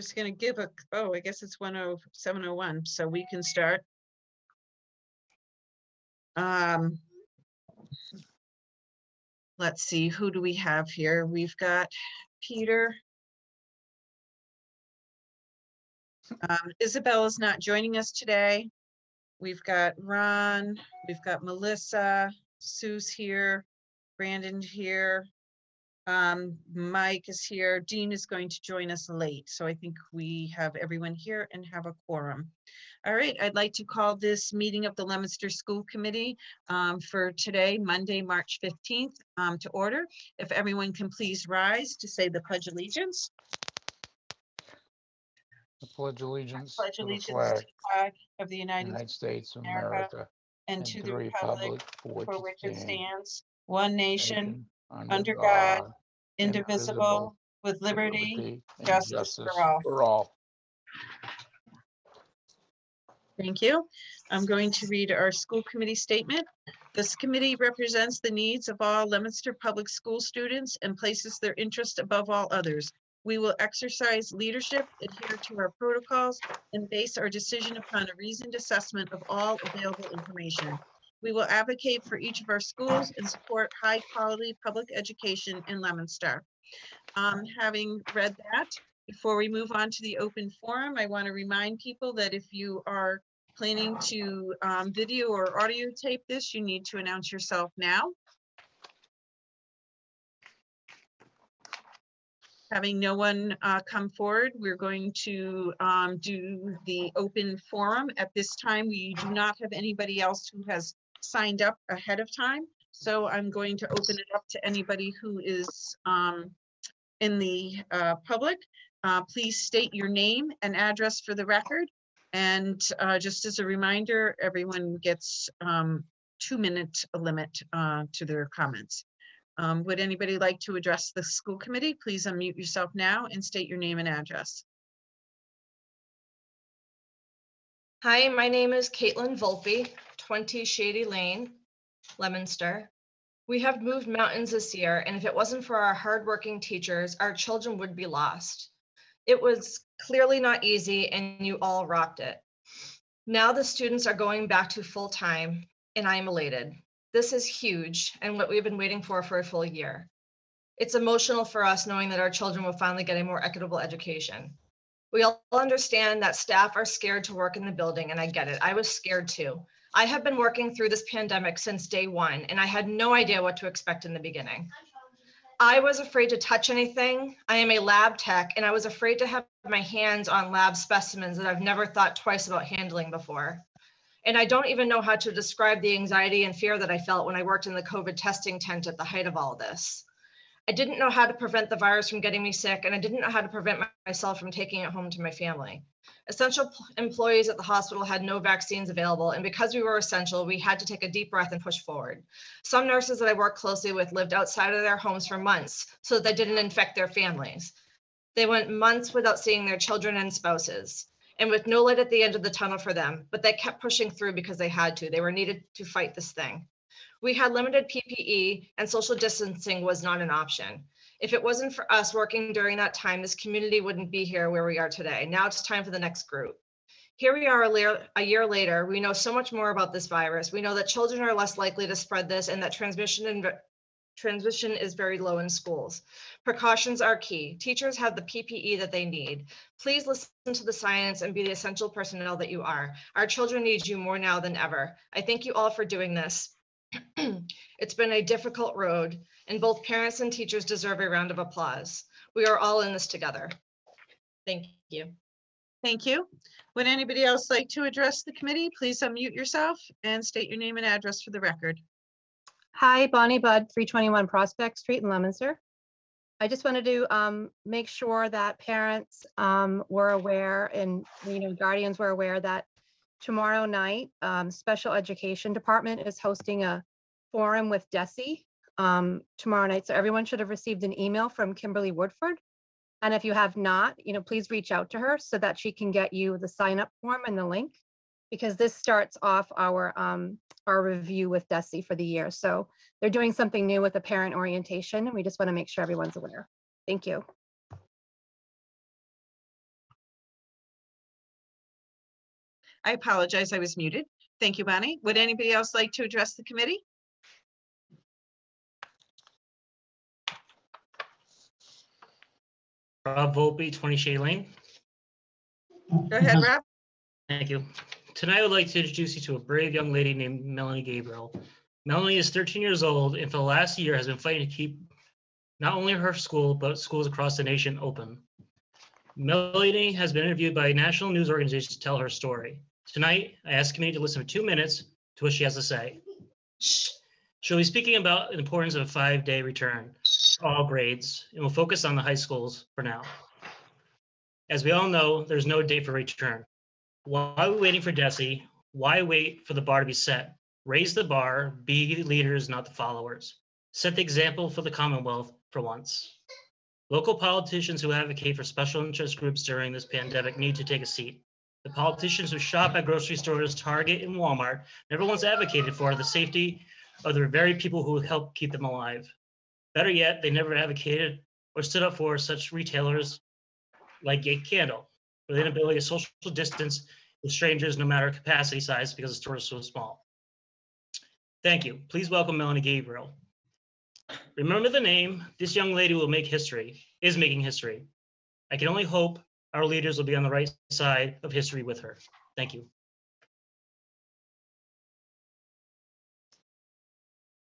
just going to give a, I guess it's 7:01, so we can start. Let's see, who do we have here? We've got Peter. Isabel is not joining us today. We've got Ron, we've got Melissa, Sue's here, Brandon here. Mike is here. Dean is going to join us late. So I think we have everyone here and have a quorum. All right, I'd like to call this meeting of the Leominster School Committee for today, Monday, March 15th, to order. If everyone can please rise to say the Pledge of Allegiance. I pledge allegiance to to the the flag flag of the United States of America and to the republic for for which which it it stands, stands, one nation, nation, under God, indivisible, with liberty, and justice for all. Thank you. I'm going to read our school committee statement. This committee represents the needs of all Leominster Public School students and places their interest above all others. We will exercise leadership, adhere to our protocols, and base our decision upon a reasoned assessment of all available information. We will advocate for each of our schools and support high-quality public education in Leominster. Having read that, before we move on to the open forum, I want to remind people that if you are planning to video or audio tape this, you need to announce yourself now. Having no one come forward, we're going to do the open forum. At this time, we do not have anybody else who has signed up ahead of time. So I'm going to open it up to anybody who is in the public. Please state your name and address for the record. And just as a reminder, everyone gets 2-minute limit to their comments. Would anybody like to address the school committee? Please unmute yourself now and state your name and address. Hi, my name is Caitlin Volpe, 20 Shady Lane, Leominster. We have moved mountains this year, and if it wasn't for our hardworking teachers, our children would be lost. It was clearly not easy, and you all rocked it. Now the students are going back to full-time, and I'm elated. This is huge, and what we've been waiting for a full year. It's emotional for us knowing that our children will finally get a more equitable education. We all understand that staff are scared to work in the building, and I get it. I was scared too. I have been working through this pandemic since day one, and I had no idea what to expect in the beginning. I was afraid to touch anything. I am a lab tech, and I was afraid to have my hands on lab specimens that I've never thought twice about handling before. And I don't even know how to describe the anxiety and fear that I felt when I worked in the COVID testing tent at the height of all this. I didn't know how to prevent the virus from getting me sick, and I didn't know how to prevent myself from taking it home to my family. Essential employees at the hospital had no vaccines available, and because we were essential, we had to take a deep breath and push forward. Some nurses that I worked closely with lived outside of their homes for months so that they didn't infect their families. They went months without seeing their children and spouses, and with no light at the end of the tunnel for them, but they kept pushing through because they had to. They were needed to fight this thing. We had limited PPE, and social distancing was not an option. If it wasn't for us working during that time, this community wouldn't be here where we are today. Now it's time for the next group. Here we are a year later. We know so much more about this virus. We know that children are less likely to spread this and that transmission is very low in schools. Precautions are key. Teachers have the PPE that they need. Please listen to the science and be the essential personnel that you are. Our children need you more now than ever. I thank you all for doing this. It's been a difficult road, and both parents and teachers deserve a round of applause. We are all in this together. Thank you. Thank you. Would anybody else like to address the committee? Please unmute yourself and state your name and address for the record. Hi, Bonnie Budd, 321 Prospect Street in Leominster. I just wanted to make sure that parents were aware and guardians were aware that tomorrow night, Special Education Department is hosting a forum with DESE tomorrow night. So everyone should have received an email from Kimberly Woodford. And if you have not, please reach out to her so that she can get you the sign up form and the link, because this starts off our review with DESE for the year. So they're doing something new with the parent orientation, and we just want to make sure everyone's aware. Thank you. I apologize, I was muted. Thank you, Bonnie. Would anybody else like to address the committee? Rob Volpe, 20 Shea Lane. Go ahead, Rob. Thank you. Tonight, I would like to introduce you to a brave young lady named Melanie Gabriel. Melanie is 13 years old and for the last year has been fighting to keep not only her school, but schools across the nation open. Melanie has been interviewed by national news organizations to tell her story. Tonight, I asked the committee to listen for 2 minutes to what she has to say. She'll be speaking about the importance of a 5-day return for all grades, and we'll focus on the high schools for now. As we all know, there's no date for return. Why are we waiting for DESE? Why wait for the bar to be set? Raise the bar, be leaders, not the followers. Set the example for the Commonwealth for once. Local politicians who advocate for special interest groups during this pandemic need to take a seat. The politicians who shop at grocery stores, Target, and Walmart never once advocated for the safety of the very people who help keep them alive. Better yet, they never advocated or stood up for such retailers like Gate Candle, for the inability to social distance with strangers no matter capacity size because the store is so small. Thank you. Please welcome Melanie Gabriel. Remember the name. This young lady will make history, is making history. I can only hope our leaders will be on the right side of history with her. Thank you.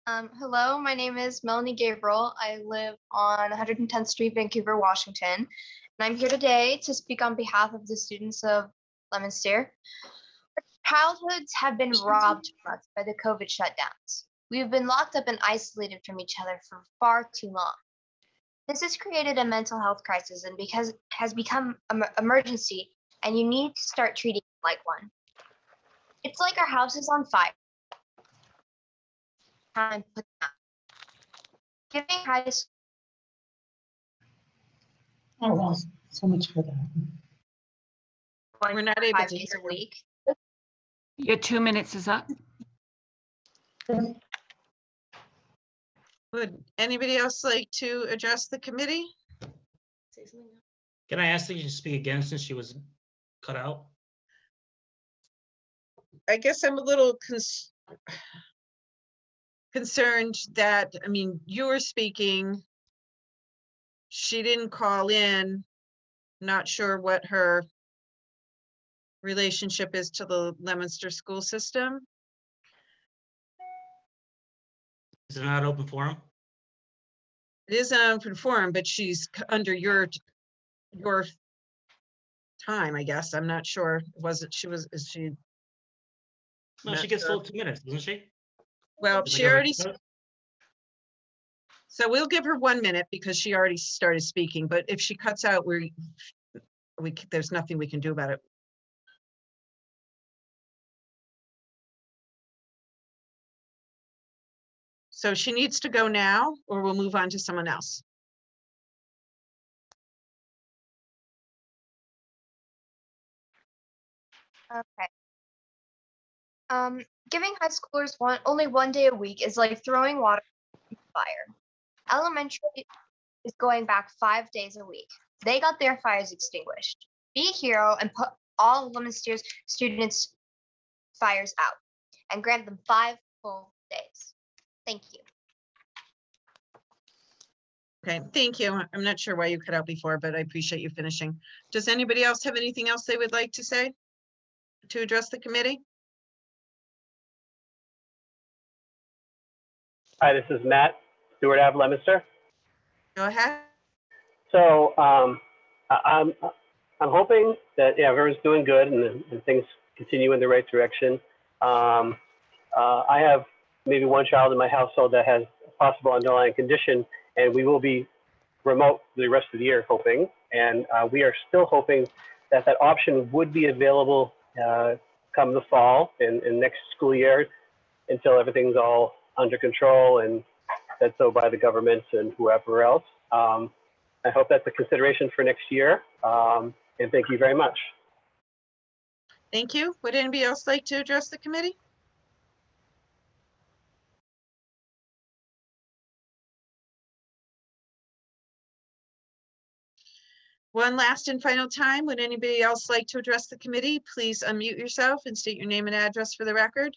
Hello, my name is Melanie Gabriel. I live on 110th Street, Vancouver, Washington, and I'm here today to speak on behalf of the students of Leominster. Our childhoods have been robbed from us by the COVID shutdowns. We have been locked up and isolated from each other for far too long. This has created a mental health crisis and because it has become an emergency, and you need to start treating it like one. It's like our house is on fire. Time put down. Giving high school. Oh, well, so much for that. We're not able 5 to days hear a you. week. Your 2 minutes is up. Would anybody else like to address the committee? Can I ask that you speak again since she was cut out? I guess I'm a little concerned that, I mean, you were speaking. She didn't call in. Not sure what her relationship is to the Leominster school system. Is it not open forum? It is an open forum, but she's under your time, I guess. I'm not sure. Is she? No, Not she gets sure. full 2 minutes, doesn't she? Well, Is it she like a already, vote? so we'll give her 1 minute because she already started speaking, but if she cuts out, there's nothing we can do about it. So she needs to go now, or we'll move on to someone else. Okay. Giving high schoolers only 1 day a week is like throwing water on fire. Elementary is going back 5 days a week. They got their fires extinguished. Be a hero and put all of Leominster's students' fires out and grant them 5 full days. Thank you. Okay, thank you. I'm not sure why you cut out before, but I appreciate you finishing. Does anybody else have anything else they would like to say to address the committee? Hi, this is Matt Stewart Ave, Leominster. Go ahead. So I'm hoping that everyone's doing good and things continue in the right direction. I have maybe one child in my household that has a possible underlying condition, and we will be remote the rest of the year, hoping. And we are still hoping that that option would be available come the fall and next school year until everything's all under control and said so by the government and whoever else. I hope that's a consideration for next year. And thank you very much. Thank you. Would anybody else like to address the committee? One last and final time, would anybody else like to address the committee? Please unmute yourself and state your name and address for the record.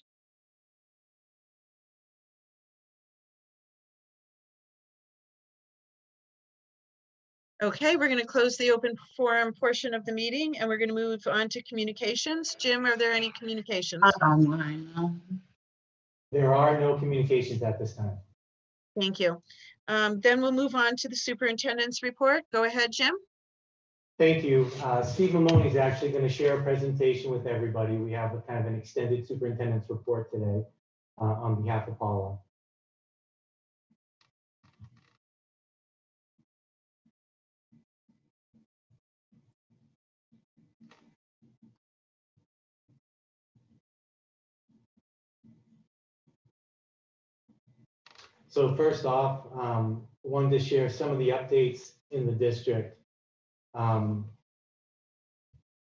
Okay, we're going to close the open forum portion of the meeting and we're going to move on to communications. Jim, are there any communications? Not online, no. There are no communications at this time. Thank you. Then we'll move on to the superintendent's report. Go ahead, Jim. Thank you. Steve Mamoni is actually going to share a presentation with everybody. We have a kind of an extended superintendent's report today on behalf of Paula. So first off, wanted to share some of the updates in the district.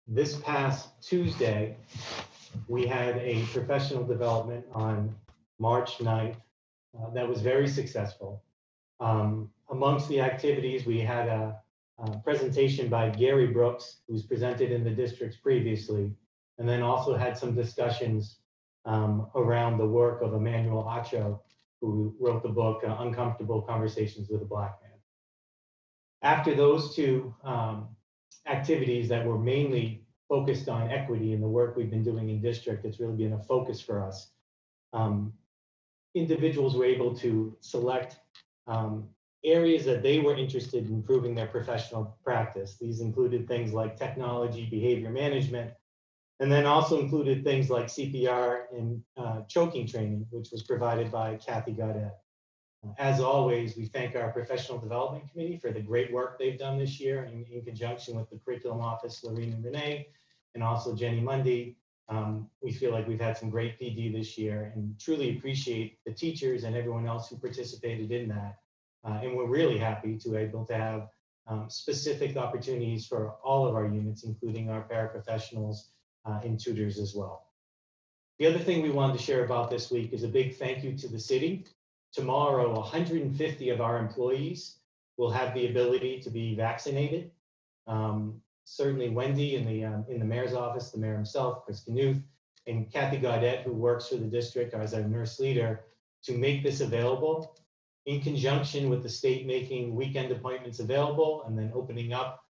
This past Tuesday, we had a professional development on March 9th that was very successful. Amongst the activities, we had a presentation by Gary Brooks, who's presented in the districts previously, and then also had some discussions around the work of Emmanuel Acho, who wrote the book, Uncomfortable Conversations with a Black Man. After those two activities that were mainly focused on equity and the work we've been doing in district, it's really been a focus for us. Individuals were able to select areas that they were interested in improving their professional practice. These included things like technology, behavior management, and then also included things like CPR and choking training, which was provided by Kathy Gaudet. As always, we thank our Professional Development Committee for the great work they've done this year in conjunction with the Curriculum Office, Lorene and Renee, and also Jenny Mundy. We feel like we've had some great PD this year and truly appreciate the teachers and everyone else who participated in that. And we're really happy to be able to have specific opportunities for all of our units, including our paraprofessionals and tutors as well. The other thing we wanted to share about this week is a big thank you to the city. Tomorrow, 150 of our employees will have the ability to be vaccinated. Certainly Wendy in the mayor's office, the mayor himself, Chris Knuth, and Kathy Gaudet, who works for the district as our nurse leader, to make this available in conjunction with the state making weekend appointments available and then opening up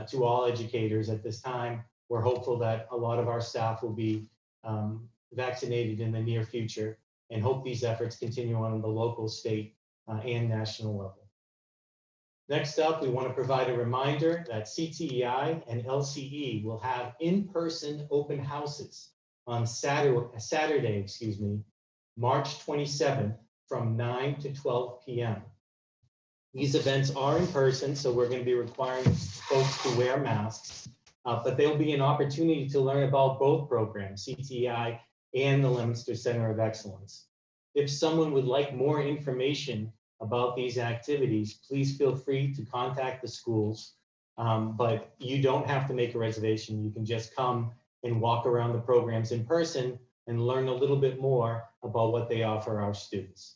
to all educators at this time. We're hopeful that a lot of our staff will be vaccinated in the near future and hope these efforts continue on the local, state, and national level. Next up, we want to provide a reminder that CTEI and LCE will have in-person open houses on Saturday, March 27th from 9 to 12 p.m. These events are in person, so we're going to be requiring folks to wear masks, but there'll be an opportunity to learn about both programs, CTEI and the Leominster Center of Excellence. If someone would like more information about these activities, please feel free to contact the schools, but you don't have to make a reservation. You can just come and walk around the programs in person and learn a little bit more about what they offer our students.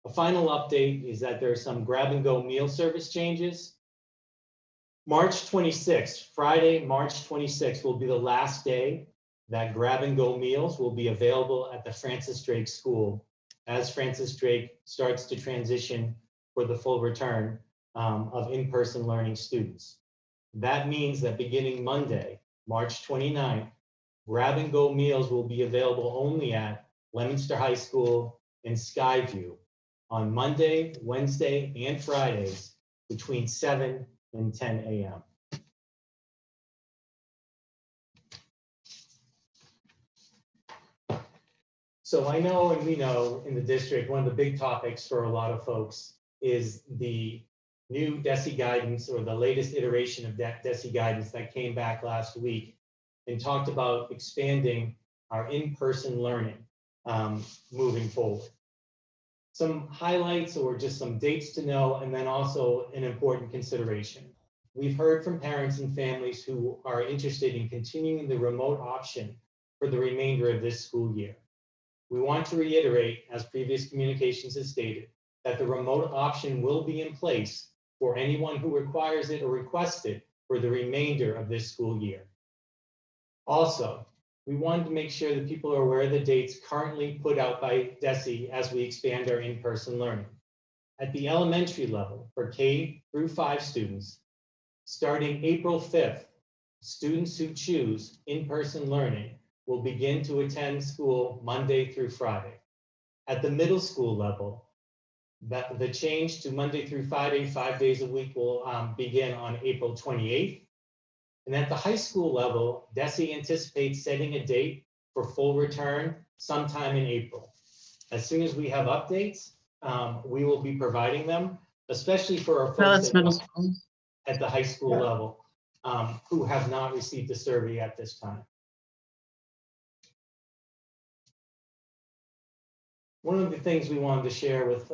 A final update is that there are some grab-and-go meal service changes. March 26th, Friday, March 26th will be the last day that grab-and-go meals will be available at the Francis Drake School as Francis Drake starts to transition for the full return of in-person learning students. That means that beginning Monday, March 29th, grab-and-go meals will be available only at Leominster High School and Skyview on Monday, Wednesday, and Fridays between 7 and 10 a.m. So I know, and we know in the district, one of the big topics for a lot of folks is the new DESE guidance, or the latest iteration of that DESE guidance that came back last week and talked about expanding our in-person learning moving forward. Some highlights or just some dates to know, and then also an important consideration. We've heard from parents and families who are interested in continuing the remote option for the remainder of this school year. We want to reiterate, as previous communications has stated, that the remote option will be in place for anyone who requires it or requests it for the remainder of this school year. Also, we wanted to make sure that people are aware of the dates currently put out by DESE as we expand our in-person learning. At the elementary level, for K through 5 students, starting April 5th, students who choose in-person learning will begin to attend school Monday through Friday. At the middle school level, the change to Monday through Friday, 5 days a week, will begin on April 28th. And at the high school level, DESE anticipates setting a date for full return sometime in April. As soon as we have updates, we will be providing them, especially for our folks at the high school level who have not received a survey at this time. One of the things we wanted to share with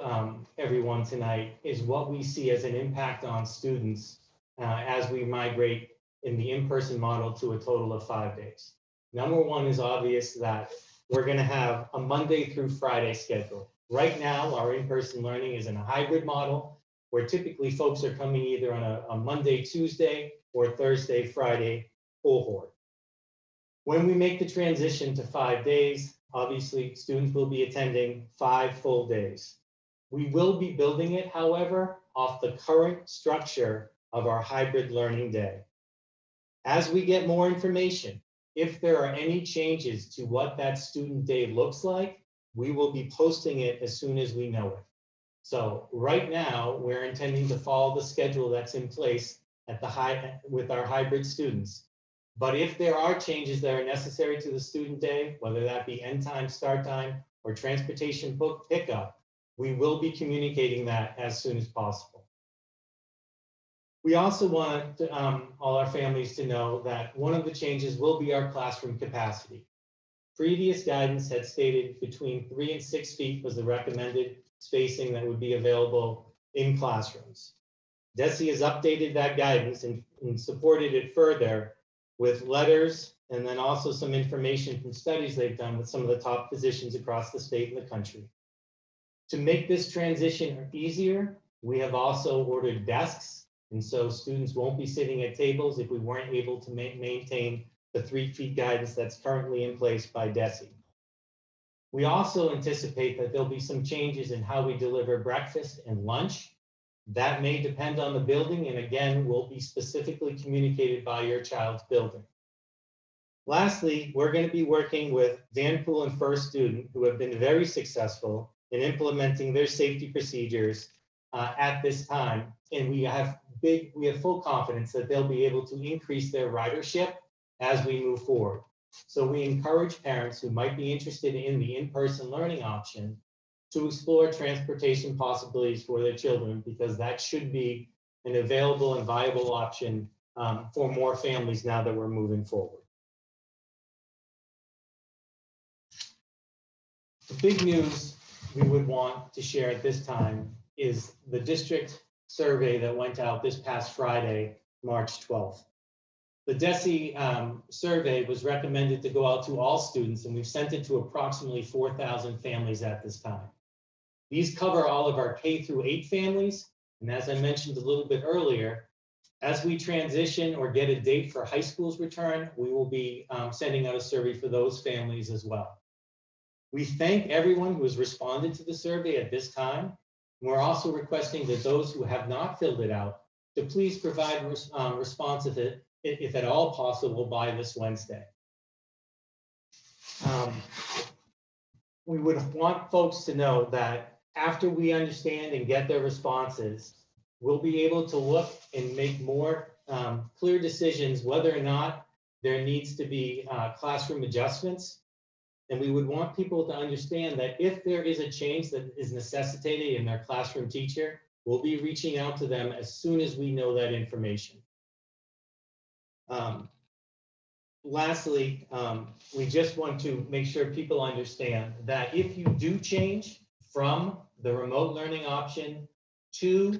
everyone tonight is what we see as an impact on students as we migrate in the in-person model to a total of 5 days. Number one is obvious that we're going to have a Monday through Friday schedule. Right now, our in-person learning is in a hybrid model where typically folks are coming either on a Monday, Tuesday, or Thursday, Friday cohort. When we make the transition to 5 days, obviously students will be attending 5 full days. We will be building it, however, off the current structure of our hybrid learning day. As we get more information, if there are any changes to what that student day looks like, we will be posting it as soon as we know it. So right now, we're intending to follow the schedule that's in place at with our hybrid students. But if there are changes that are necessary to the student day, whether that be end time, start time, or transportation book pickup, we will be communicating that as soon as possible. We also want all our families to know that one of the changes will be our classroom capacity. Previous guidance had stated between 3 and 6 feet was the recommended spacing that would be available in classrooms. DESE has updated that guidance and supported it further with letters and then also some information from studies they've done with some of the top physicians across the state and the country. To make this transition easier, we have also ordered desks. And so students won't be sitting at tables if we weren't able to maintain the 3 feet guidance that's currently in place by DESE. We also anticipate that there'll be some changes in how we deliver breakfast and lunch. That may depend on the building, and again, will be specifically communicated by your child's building. Lastly, we're going to be working with Vanpool and First Student, who have been very successful in implementing their safety procedures at this time, and we have full confidence that they'll be able to increase their ridership as we move forward. So we encourage parents who might be interested in the in-person learning option to explore transportation possibilities for their children, because that should be an available and viable option for more families now that we're moving forward. The big news we would want to share at this time is the district survey that went out this past Friday, March 12th. The DESE survey was recommended to go out to all students, and we've sent it to approximately 4,000 families at this time. These cover all of our K through 8 families, and as I mentioned a little bit earlier, as we transition or get a date for high school's return, we will be sending out a survey for those families as well. We thank everyone who has responded to the survey at this time. We're also requesting that those who have not filled it out to please provide response if at all possible by this Wednesday. We would want folks to know that after we understand and get their responses, we'll be able to look and make more clear decisions whether or not there needs to be classroom adjustments. And we would want people to understand that if there is a change that is necessitated in their classroom teacher, we'll be reaching out to them as soon as we know that information. Lastly, we just want to make sure people understand that if you do change from the remote learning option to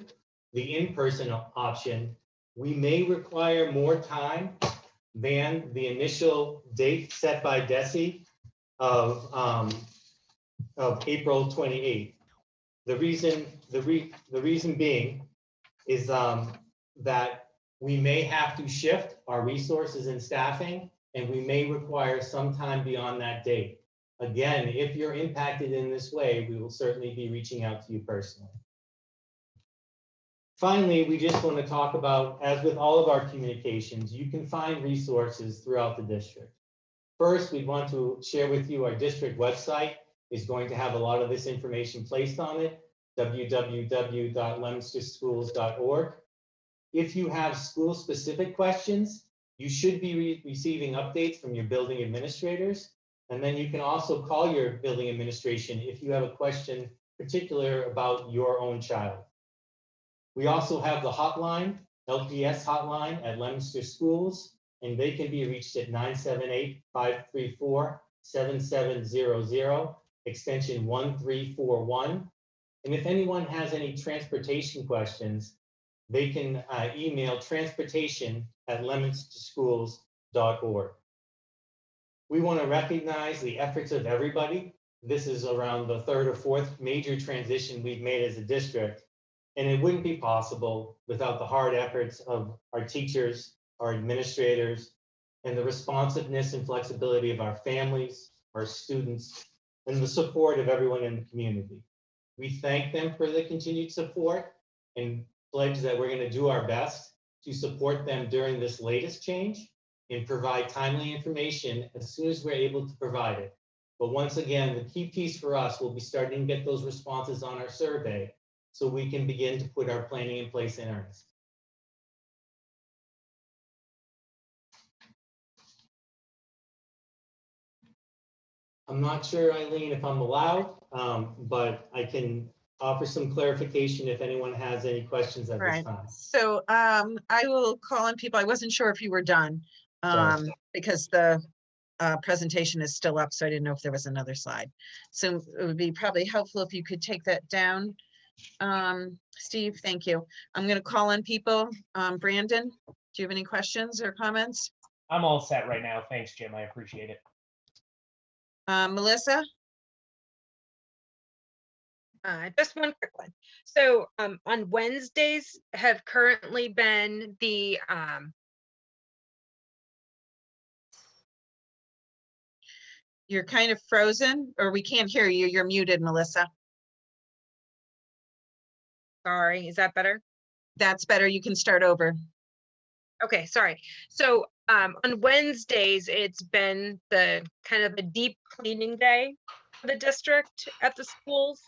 the in-person option, we may require more time than the initial date set by DESE of April 28th. The reason being is that we may have to shift our resources and staffing, and we may require some time beyond that date. Again, if you're impacted in this way, we will certainly be reaching out to you personally. Finally, we just want to talk about, as with all of our communications, you can find resources throughout the district. First, we want to share with you our district website is going to have a lot of this information placed on it, www.leominsterschools.org. If you have school-specific questions, you should be receiving updates from your building administrators. And then you can also call your building administration if you have a question particular about your own child. We also have the hotline, LPS hotline at Leominster Schools, and they can be reached at 978-534-7700, extension 1341. And if anyone has any transportation questions, they can email transportation@leominsterschools.org. We want to recognize the efforts of everybody. This is around the third or fourth major transition we've made as a district. And it wouldn't be possible without the hard efforts of our teachers, our administrators, and the responsiveness and flexibility of our families, our students, and the support of everyone in the community. We thank them for the continued support and pledge that we're going to do our best to support them during this latest change and provide timely information as soon as we're able to provide it. But once again, the key piece for us will be starting to get those responses on our survey so we can begin to put our planning in place in earnest. I'm not sure, Eileen, if I'm allowed, but I can offer some clarification if anyone has any questions at this Right. time. So I will call on people. I wasn't sure if you were done Sorry. because the presentation is still up, so I didn't know if there was another slide. So it would be probably helpful if you could take that down. Steve, thank you. I'm going to call on people. Brandon, do you have any questions or comments? I'm all set right now. Thanks, Jim. I appreciate it. Melissa? Just one quick one. So on Wednesdays have currently been the You're kind of frozen, or we can't hear you. You're muted, Melissa. sorry, is that better? That's better. You can start over. Okay, sorry. So on Wednesdays, it's been the kind of a deep cleaning day for the district at the schools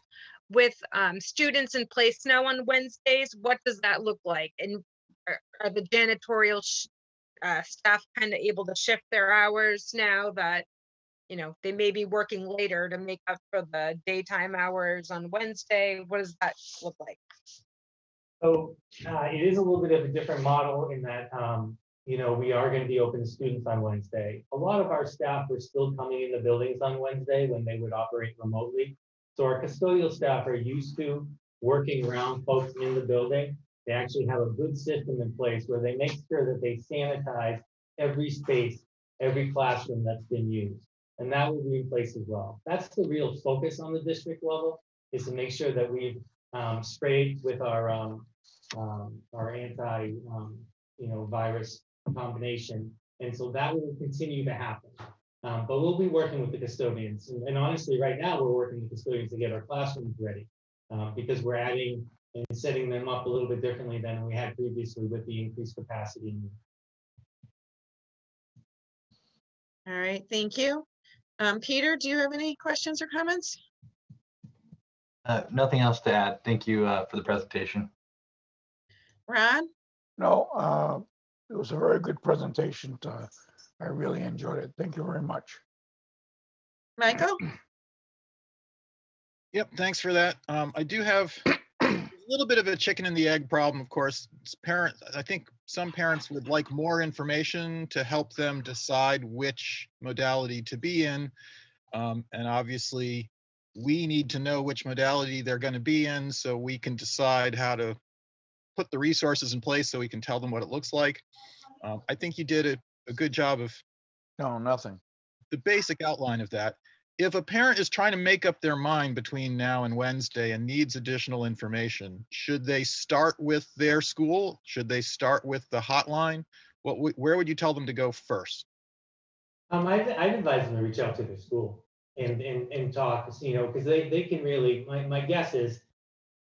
with students in place now on Wednesdays. What does that look like? And are the janitorial staff kind of able to shift their hours now that, you know, they may be working later to make up for the daytime hours on Wednesday? What does that look like? So it is a little bit of a different model in that, you know, we are going to be open to students on Wednesday. A lot of our staff were still coming in the buildings on Wednesday when they would operate remotely. So our custodial staff are used to working around folks in the building. They actually have a good system in place where they make sure that they sanitize every space, every classroom that's been used. And that will be in place as well. That's the real focus on the district level, is to make sure that we've sprayed with our anti, you know, virus combination. And so that will continue to happen. But we'll be working with the custodians. And honestly, right now, we're working with custodians to get our classrooms ready because we're adding and setting them up a little bit differently than we had previously with the increased capacity. All right, thank you. Peter, do you have any questions or comments? Nothing else to add. Thank you for the presentation. Ron? No, it was a very good presentation. I really enjoyed it. Thank you very much. Michael? Yep, thanks for that. I do have a little bit of a chicken and the egg problem, of course. I think some parents would like more information to help them decide which modality to be in. And obviously, we need to know which modality they're going to be in so we can decide how to put the resources in place so we can tell them what it looks like. I think you did a good job of No, nothing. the basic outline of that. if a parent is trying to make up their mind between now and Wednesday and needs additional information, should they start with their school? Should they start with the hotline? Where would you tell them to go first? I'd advise them to reach out to their school and talk, you know, because they can really, my guess is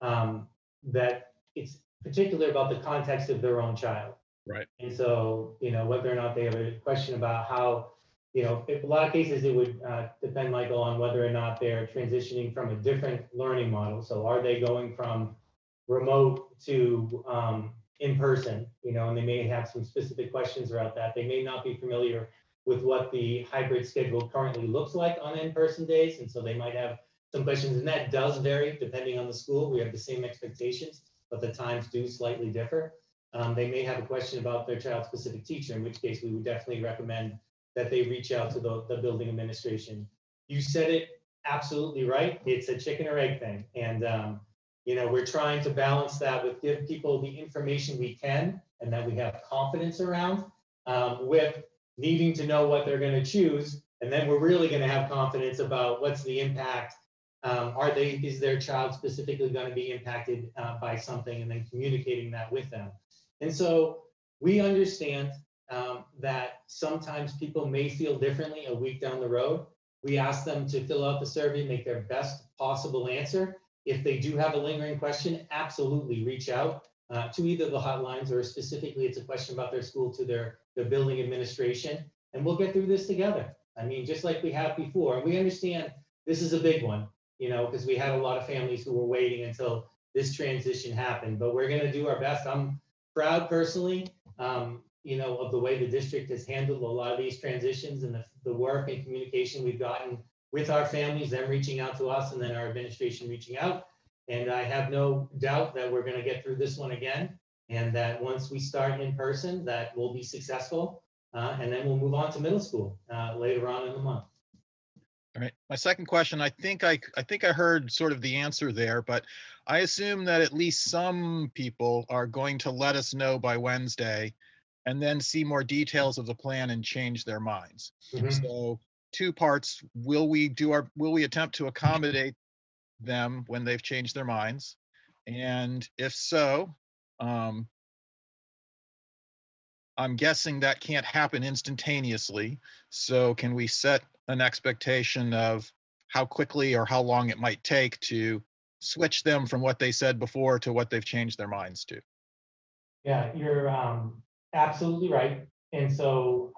that it's particular about the context of their own child. Right. And so, you know, whether or not they have a question about how, you know, if a lot of cases it would depend, Michael, on whether or not they're transitioning from a different learning model. So are they going from remote to in person, you know, and they may have some specific questions about that. They may not be familiar with what the hybrid schedule currently looks like on in-person days. And so they might have some questions, and that does vary depending on the school. We have the same expectations, but the times do slightly differ. They may have a question about their child's specific teacher, in which case we would definitely recommend that they reach out to the building administration. You said it absolutely right. It's a chicken or egg thing. And, you know, we're trying to balance that with give people the information we can and that we have confidence around with needing to know what they're going to choose. And then we're really going to have confidence about what's the impact. Is their child specifically going to be impacted by something, and then communicating that with them. And so we understand that sometimes people may feel differently a week down the road. We ask them to fill out the survey, make their best possible answer. If they do have a lingering question, absolutely reach out to either the hotlines, or specifically it's a question about their school, to their building administration, and we'll get through this together. I mean, just like we have before. And we understand this is a big one, you know, because we had a lot of families who were waiting until this transition happened, but we're going to do our best. I'm proud personally, you know, of the way the district has handled a lot of these transitions, and the work and communication we've gotten with our families, them reaching out to us, and then our administration reaching out. And I have no doubt that we're going to get through this one again, and that once we start in person, that we'll be successful, and then we'll move on to middle school later on in the month. All right. My second question, I think I heard sort of the answer there, but I assume that at least some people are going to let us know by Wednesday and then see more details of the plan and change their minds. Mm-hmm. So 2 parts, will we attempt to accommodate them when they've changed their minds? And if so, I'm guessing that can't happen instantaneously. So can we set an expectation of how quickly or how long it might take to switch them from what they said before to what they've changed their minds to? Yeah, you're absolutely right. And so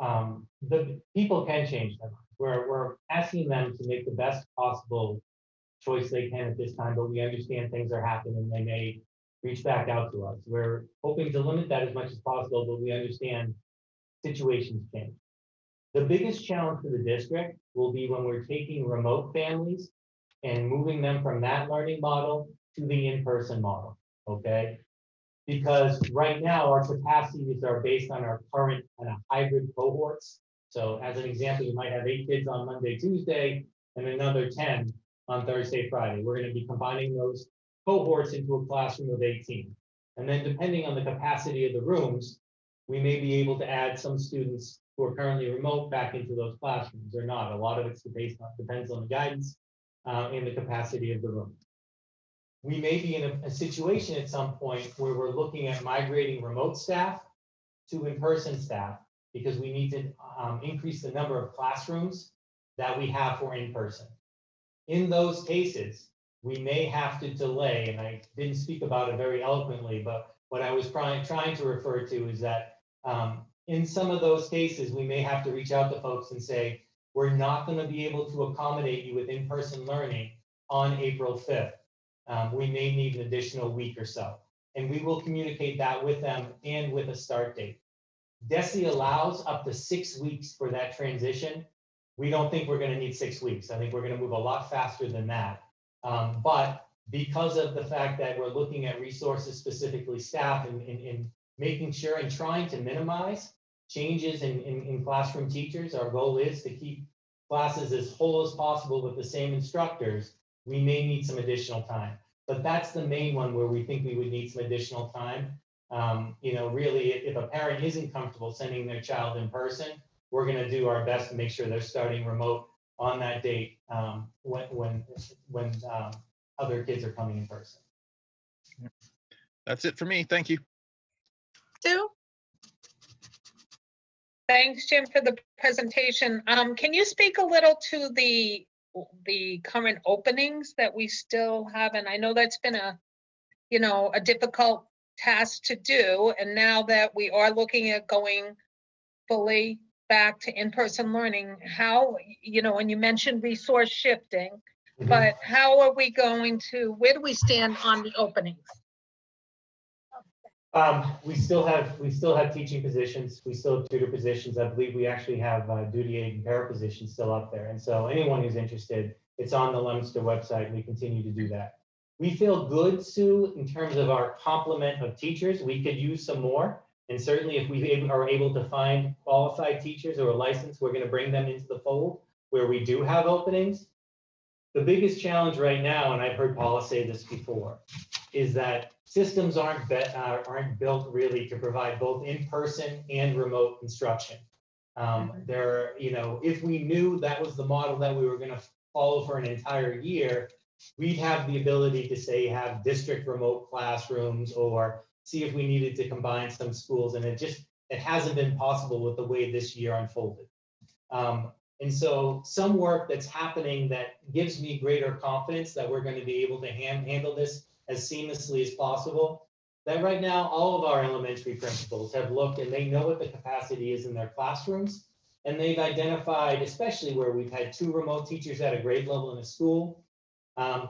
the people can change their minds. We're asking them to make the best possible choice they can at this time, but we understand things are happening. They may reach back out to us. We're hoping to limit that as much as possible, but we understand situations change. The biggest challenge for the district will be when we're taking remote families and moving them from that learning model to the in-person model, okay? Because right now our capacities are based on our current kind of hybrid cohorts. So as an example, you might have 8 kids on Monday, Tuesday, and another 10 on Thursday, Friday. We're going to be combining those cohorts into a classroom of 18. And then depending on the capacity of the rooms, we may be able to add some students who are currently remote back into those classrooms or not. A lot of it's depends on the guidance and the capacity of the room. We may be in a situation at some point where we're looking at migrating remote staff to in-person staff, because we need to increase the number of classrooms that we have for in-person. In those cases, we may have to delay, and I didn't speak about it very eloquently, but what I was trying to refer to is that in some of those cases, we may have to reach out to folks and say, we're not going to be able to accommodate you with in-person learning on April 5th. We may need an additional week or so. And we will communicate that with them and with a start date. DESE allows up to 6 weeks for that transition. We don't think we're going to need 6 weeks. I think we're going to move a lot faster than that. But because of the fact that we're looking at resources, specifically staff, and making sure and trying to minimize changes in classroom teachers, our goal is to keep classes as whole as possible with the same instructors. We may need some additional time, but that's the main one where we think we would need some additional time. You know, really, if a parent isn't comfortable sending their child in person, we're going to do our best to make sure they're starting remote on that date when other kids are coming in person. That's it for me. Thank you. Sue? Thanks, Jim, for the presentation. Can you speak a little to the current openings that we still have? And I know that's been a difficult task to do. And now that we are looking at going fully back to in-person learning, how, and you mentioned resource shifting, but how are we where do we stand on the openings? We still have teaching positions. We still have tutor positions. I believe we actually have duty aid and para positions still up there. And so anyone who's interested, it's on the Leominster website, and we continue to do that. We feel good, Sue, in terms of our complement of teachers. We could use some more. And certainly if we are able to find qualified teachers who are licensed, we're going to bring them into the fold where we do have openings. The biggest challenge right now, and I've heard Paula say this before, is that systems aren't built really to provide both in-person and remote instruction. If we knew that was the model that we were going to follow for an entire year, we'd have the ability to say have district remote classrooms or see if we needed to combine some schools, and it hasn't been possible with the way this year unfolded. And so some work that's happening that gives me greater confidence that we're going to be able to handle this as seamlessly as possible. That right now, all of our elementary principals have looked and they know what the capacity is in their classrooms. And they've identified, especially where we've had 2 remote teachers at a grade level in a school,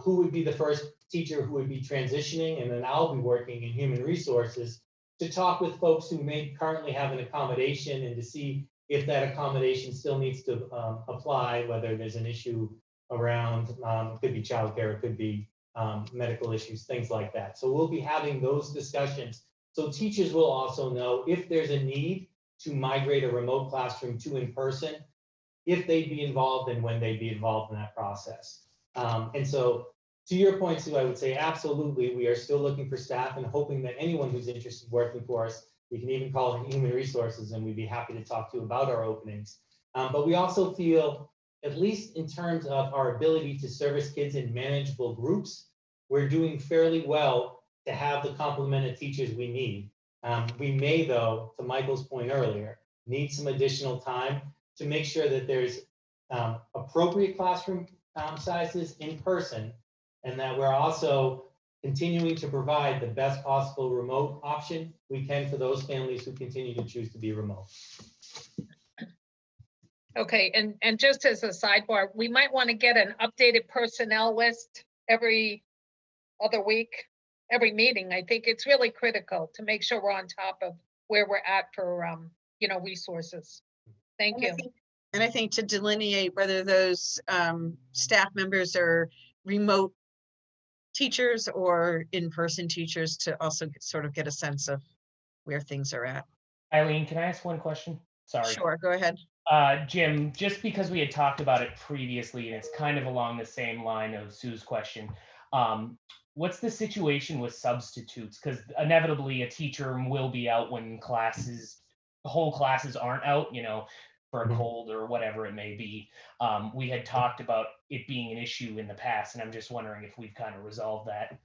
who would be the first teacher who would be transitioning. And then I'll be working in human resources to talk with folks who may currently have an accommodation and to see if that accommodation still needs to apply, whether there's an issue around, it could be childcare, it could be medical issues, things like that. So we'll be having those discussions. So teachers will also know if there's a need to migrate a remote classroom to in-person, if they'd be involved and when they'd be involved in that process. And so to your point, Sue, I would say absolutely, we are still looking for staff and hoping that anyone who's interested in working for us, we can even call it human resources and we'd be happy to talk to you about our openings. But we also feel, at least in terms of our ability to service kids in manageable groups, we're doing fairly well to have the complement of teachers we need. We may, though, to Michael's point earlier, need some additional time to make sure that there's appropriate classroom sizes in person, and that we're also continuing to provide the best possible remote option we can for those families who continue to choose to be remote. Okay, and just as a sidebar, we might want to get an updated personnel list every other week, every meeting. I think it's really critical to make sure we're on top of where we're at for, resources. Thank you. And I think to delineate whether those staff members are remote teachers or in-person teachers, to also sort of get a sense of where things are at. Eileen, can I ask one question? Sorry. Sure, go ahead. Jim, just because we had talked about it previously, and it's kind of along the same line of Sue's question, what's the situation with substitutes? Because inevitably a teacher will be out when whole classes aren't out, for a cold or whatever it may be. We had talked about it being an issue in the past, and I'm just wondering if we've kind of resolved that.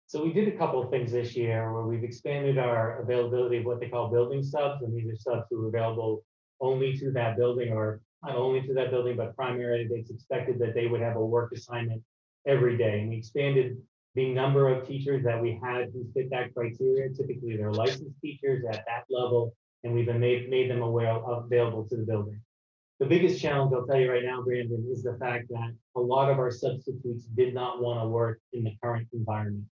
So we did a couple of things this year where we've expanded our availability of what they call building subs, and these are subs who are available only to that building, or not only to that building, but primarily it's expected that they would have a work assignment every day. And we expanded the number of teachers that we had who fit that criteria. Typically they're licensed teachers at that level, and we've been made them available to the building. The biggest challenge, I'll tell you right now, Brandon, is the fact that a lot of our substitutes did not want to work in the current environment.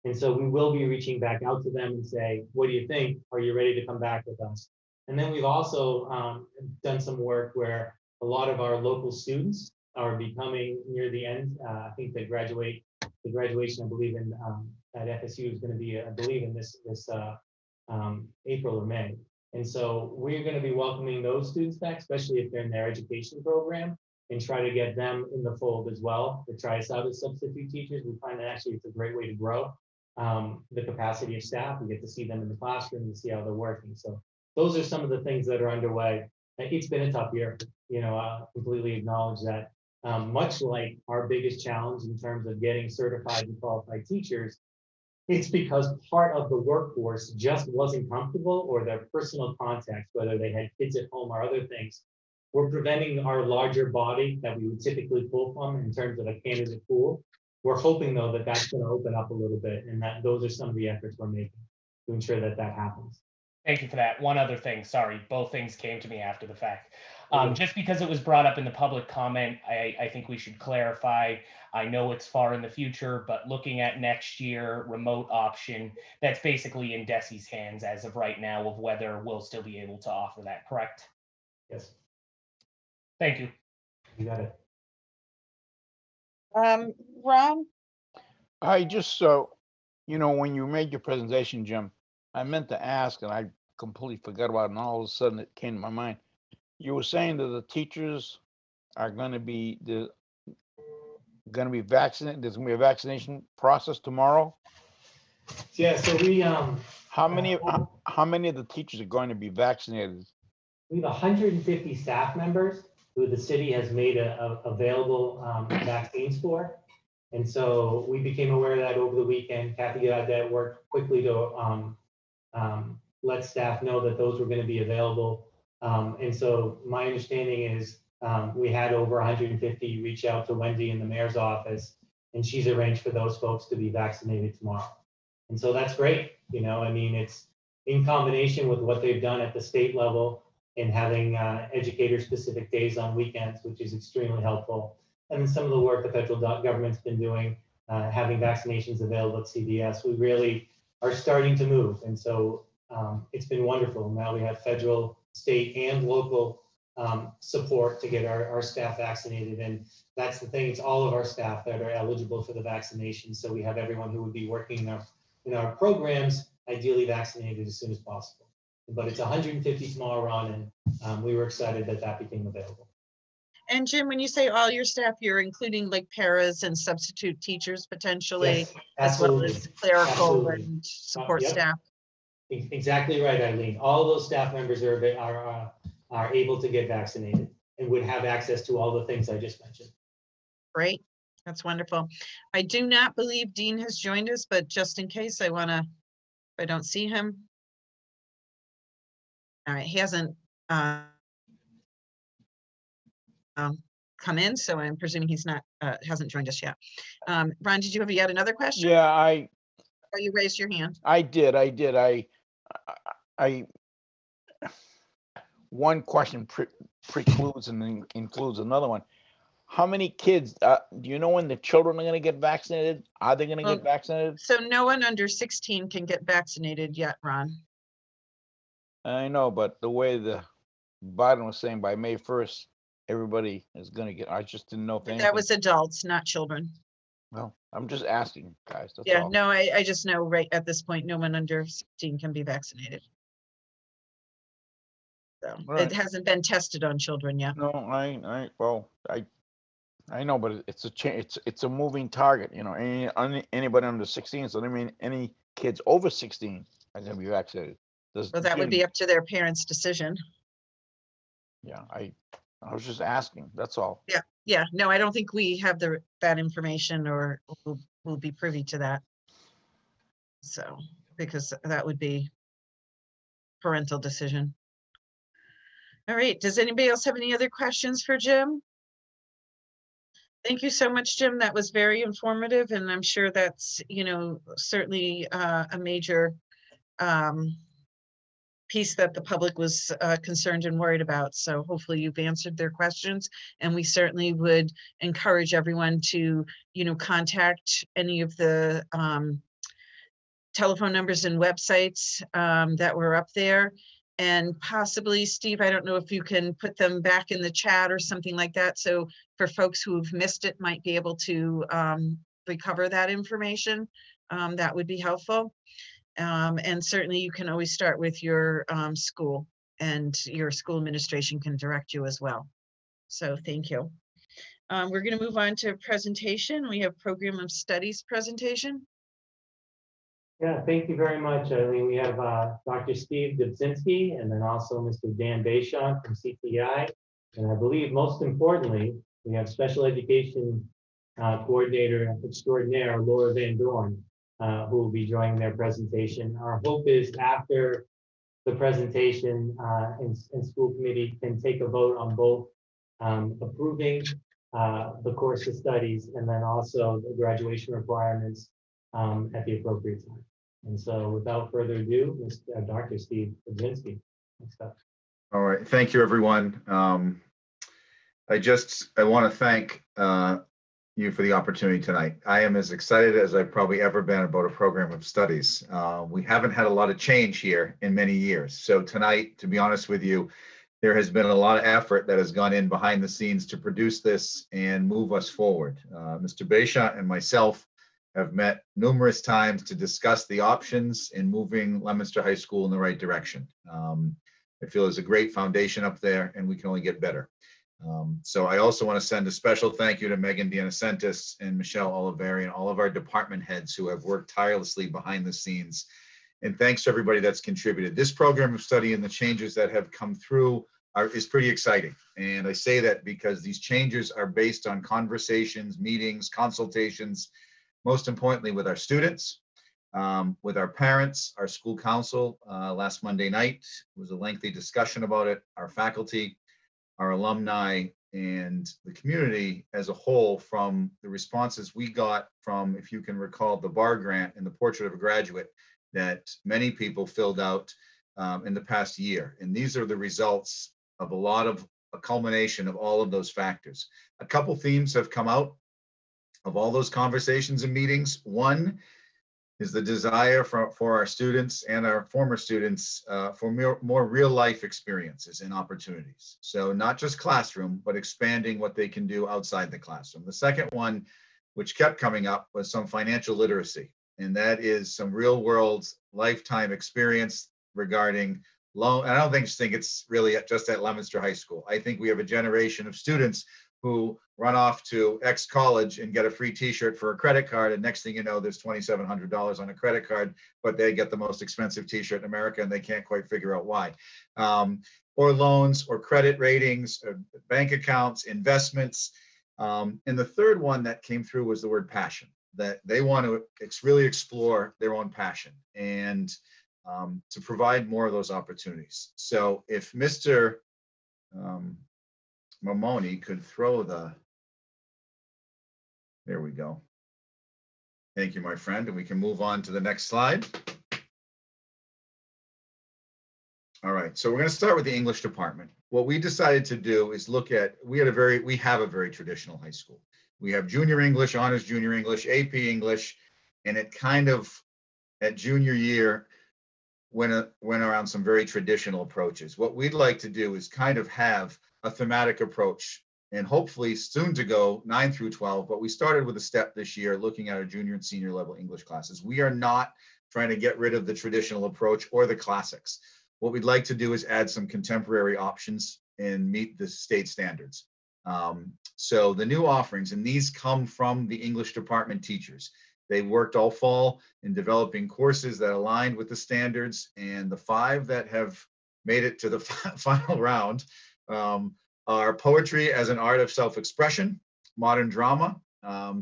And so we will be reaching back out to them and say, what do you think? Are you ready to come back with us? And then we've also done some work where a lot of our local students are becoming near the end. I think the graduation, I believe, in at FSU is going to be, I believe, in this April or May. And so we're going to be welcoming those students back, especially if they're in their education program, and try to get them in the fold as well to try us out as substitute teachers. We find that actually it's a great way to grow the capacity of staff. We get to see them in the classroom and see how they're working. So those are some of the things that are underway. it's been a tough year. I completely acknowledge that. Much like our biggest challenge in terms of getting certified and qualified teachers, it's because part of the workforce just wasn't comfortable, or their personal context, whether they had kids at home or other things, were preventing our larger body that we would typically pull from in terms of a candidate pool. We're hoping, though, that that's going to open up a little bit, and that those are some of the efforts we're making to ensure that that happens. Thank you for that. One other thing, sorry, both things came to me after the fact. Okay. Just because it was brought up in the public comment, I think we should clarify. I know it's far in the future, but looking at next year, remote option, that's basically in DESI's hands as of right now of whether we'll still be able to offer that, correct? Yes, Thank you. you got it. Ron? I just, when you made your presentation, Jim, I meant to ask and I completely forgot about it, and all of a sudden it came to my mind. You were saying that the teachers are going to be vaccinated. There's going to be a vaccination process tomorrow. Yeah, so we How many of the teachers are going to be vaccinated? we have 150 staff members who the city has made available vaccines for. And so we became aware of that over the weekend. Kathy had that worked quickly to let staff know that those were going to be available. And so my understanding is we had over 150 reach out to Wendy in the mayor's office, and she's arranged for those folks to be vaccinated tomorrow. And so that's great. It's in combination with what they've done at the state level and having educator-specific days on weekends, which is extremely helpful. And then some of the work the federal government's been doing, having vaccinations available at CVS. We really are starting to move. And so it's been wonderful. Now we have federal, state, and local support to get our staff vaccinated. And that's the thing, it's all of our staff that are eligible for the vaccination. So we have everyone who would be working in our programs, ideally vaccinated as soon as possible. But it's 150 tomorrow, Ron, and we were excited that that became available. And Jim, when you say all your staff, you're including like paras and substitute teachers potentially, Yes, as well absolutely. as clerical Absolutely. and support Yep. staff. Exactly right, Eileen. All those staff members are able to get vaccinated and would have access to all the things I just mentioned. Great. That's wonderful. I do not believe Dean has joined us, but just in case if I don't see him. All right, he hasn't come in, so I'm presuming he's not hasn't joined us yet. Ron, did you have yet another question? Yeah, Or you raised your hand? I did. One question precludes and then includes another one. How many kids, do you know when the children are going to get vaccinated? Are they going to get vaccinated? So no one under 16 can get vaccinated yet, Ron. I know, but the way the Biden was saying by May 1st, everybody is going to get, I just didn't know if anything. That was adults, not children. Well, I'm just asking, guys. That's Yeah, all. no, I just know right at this point, no one under 16 can be vaccinated. So Right. It hasn't been tested on children yet. No, I know, but it's a moving target, anybody under 16, so I mean, any kids over 16 are going to be vaccinated. Well, that would be up to their parents' decision. Yeah, I was just asking, that's all. Yeah, no, I don't think we have that information or we'll be privy to that. So, because that would be parental decision. All right, does anybody else have any other questions for Jim? Thank you so much, Jim. That was very informative, and I'm sure that's, certainly a major piece that the public was concerned and worried about. So hopefully you've answered their questions, and we certainly would encourage everyone to, contact any of the telephone numbers and websites that were up there. And possibly, Steve, I don't know if you can put them back in the chat or something like that. So for folks who've missed it, might be able to recover that information. That would be helpful. And certainly you can always start with your school, and your school administration can direct you as well. So thank you. We're going to move on to presentation. We have program of studies presentation. Yeah, thank you very much, Eileen. We have Dr. Steve Dubzinski and then also Mr. Dan Bayshant from CPI. And I believe most importantly, we have Special Education Coordinator Extraordinaire, Laura Van Dorn, who will be joining their presentation. Our hope is after the presentation and school committee can take a vote on both approving the course of studies and then also the graduation requirements at the appropriate time. And so without further ado, Dr. Steve Dubzinski. Next up. All right, thank you, everyone. I want to thank you for the opportunity tonight. I am as excited as I've probably ever been about a program of studies. We haven't had a lot of change here in many years. So tonight, to be honest with you, there has been a lot of effort that has gone in behind the scenes to produce this and move us forward. Mr. Bayshant and myself have met numerous times to discuss the options in moving Leominster High School in the right direction. I feel there's a great foundation up there and we can only get better. So I also want to send a special thank you to Megan Dianacentis and Michelle Oliveri and all of our department heads who have worked tirelessly behind the scenes. And thanks to everybody that's contributed. This program of study and the changes that have come through is pretty exciting. And I say that because these changes are based on conversations, meetings, consultations, most importantly with our students, with our parents, our school council. Last Monday night was a lengthy discussion about it, our faculty, our alumni, and the community as a whole from the responses we got from, if you can recall, the BAR grant and the Portrait of a Graduate that many people filled out in the past year. And these are the results of a culmination of all of those factors. A couple themes have come out of all those conversations and meetings. One is the desire for our students and our former students for more real life experiences and opportunities. So not just classroom, but expanding what they can do outside the classroom. The second one, which kept coming up, was some financial literacy. And that is some real world lifetime experience regarding loan. And I don't think it's really just at Leominster High School. I think we have a generation of students who run off to X college and get a free t-shirt for a credit card. And next thing you know, there's $2,700 on a credit card, but they get the most expensive t-shirt in America and they can't quite figure out why. Or loans or credit ratings, or bank accounts, investments. And the third one that came through was the word passion, that they want to really explore their own passion and to provide more of those opportunities. So if Mr. Mamoni could throw there we go. Thank you, my friend. And we can move on to the next slide. All right, so we're going to start with the English department. What we decided to do is look at, we have a very traditional high school. We have junior English, honors junior English, AP English, and it kind of, at junior year, went around some very traditional approaches. What we'd like to do is kind of have a thematic approach and hopefully soon to go 9 through 12, but we started with a step this year looking at our junior and senior level English classes. We are not trying to get rid of the traditional approach or the classics. What we'd like to do is add some contemporary options and meet the state standards. So the new offerings, and these come from the English department teachers. They worked all fall in developing courses that aligned with the standards, and the 5 that have made it to the final round are poetry as an art of self-expression, modern drama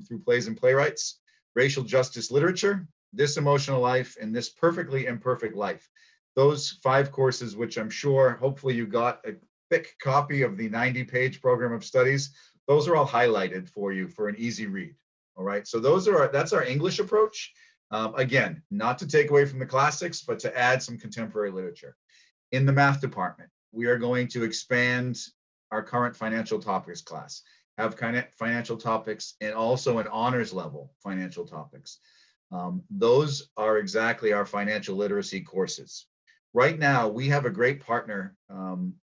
through plays and playwrights, racial justice literature, This Emotional Life, and This Perfectly Imperfect Life. Those 5 courses, which I'm sure, hopefully you got a thick copy of the 90-page program of studies, those are all highlighted for you for an easy read. All right, so that's our English approach. Again, not to take away from the classics, but to add some contemporary literature. In the math department, we are going to expand our current financial topics class, have kind of financial topics and also an honors level financial topics. Those are exactly our financial literacy courses. Right now, we have a great partner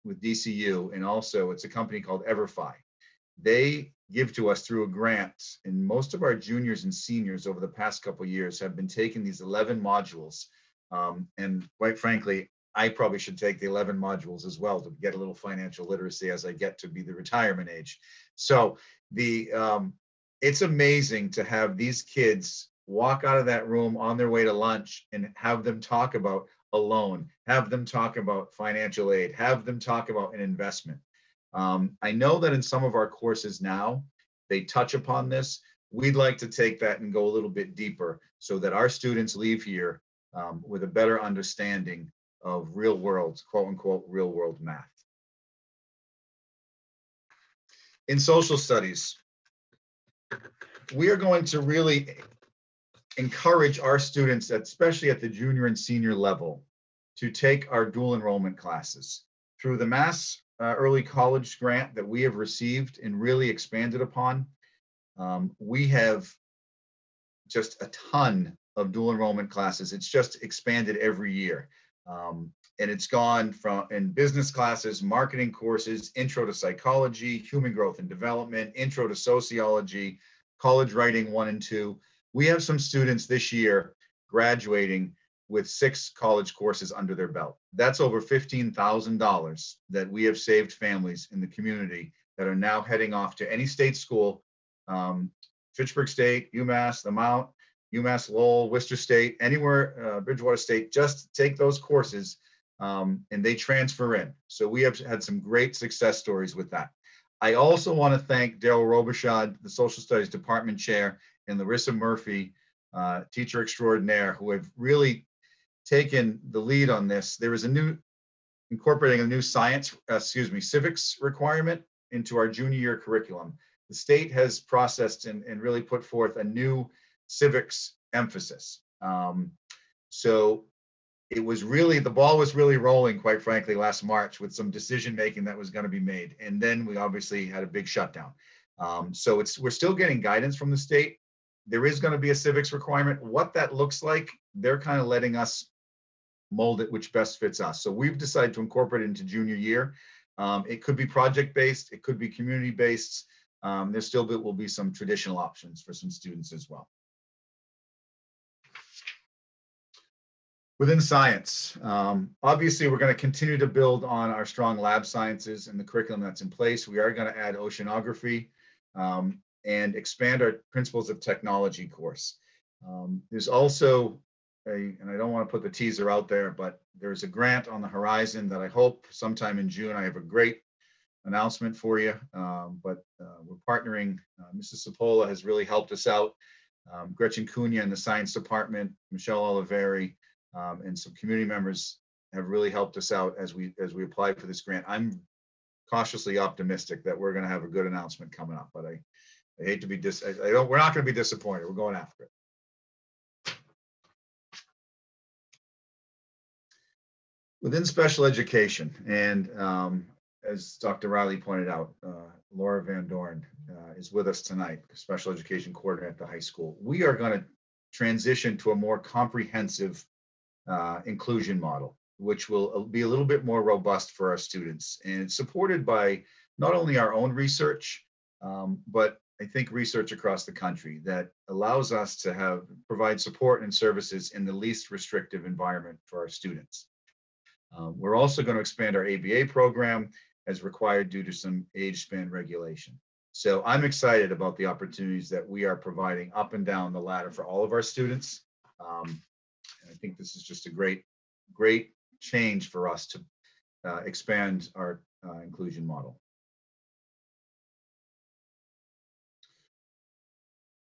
with DCU, and also it's a company called EverFi. They give to us through a grant, and most of our juniors and seniors over the past couple of years have been taking these 11 modules. And quite frankly, I probably should take the 11 modules as well to get a little financial literacy as I get to be the retirement age. So it's amazing to have these kids walk out of that room on their way to lunch and have them talk about a loan, have them talk about financial aid, have them talk about an investment. I know that in some of our courses now, they touch upon this. We'd like to take that and go a little bit deeper so that our students leave here with a better understanding of real world, quote unquote, real world math. In social studies, we are going to really encourage our students, especially at the junior and senior level, to take our dual enrollment classes. Through the Mass Early College grant that we have received and really expanded upon, we have just a ton of dual enrollment classes. It's just expanded every year. And it's gone from in business classes, marketing courses, intro to psychology, human growth and development, intro to sociology, college writing 1 and 2. We have some students this year graduating with 6 college courses under their belt. That's over $15,000 that we have saved families in the community that are now heading off to any state school, Fitchburg State, UMass, the Mount, UMass Lowell, Worcester State, anywhere, Bridgewater State, just take those courses and they transfer in. So we have had some great success stories with that. I also want to thank Daryl Robichaud, the Social Studies Department Chair, and Larissa Murphy, teacher extraordinaire, who have really taken the lead on this. There is incorporating a new civics requirement into our junior year curriculum. The state has processed and really put forth a new civics emphasis. So it was really, the ball was really rolling, quite frankly, last March with some decision making that was going to be made. And then we obviously had a big shutdown. So we're still getting guidance from the state. There is going to be a civics requirement. What that looks like, they're kind of letting us mold it which best fits us. So we've decided to incorporate it into junior year. It could be project-based, it could be community-based. There still will be some traditional options for some students as well. Within science, obviously we're going to continue to build on our strong lab sciences and the curriculum that's in place. We are going to add oceanography and expand our principles of technology course. There's also and I don't want to put the teaser out there, but there's a grant on the horizon that I hope sometime in June, I have a great announcement for you. But we're partnering, Mrs. Cipolla has really helped us out. Gretchen Cunha in the science department, Michelle Oliveri, and some community members have really helped us out as we apply for this grant. I'm cautiously optimistic that we're going to have a good announcement coming up, but I hate to be we're not going to be disappointed. We're going after it. Within special education, and as Dr. Riley pointed out, Laura Van Dorn is with us tonight, special education coordinator at the high school. We are going to transition to a more comprehensive inclusion model, which will be a little bit more robust for our students. And it's supported by not only our own research, but I think research across the country that allows us to provide support and services in the least restrictive environment for our students. We're also going to expand our ABA program as required due to some age span regulation. So I'm excited about the opportunities that we are providing up and down the ladder for all of our students. And I think this is just a great change for us to expand our inclusion model.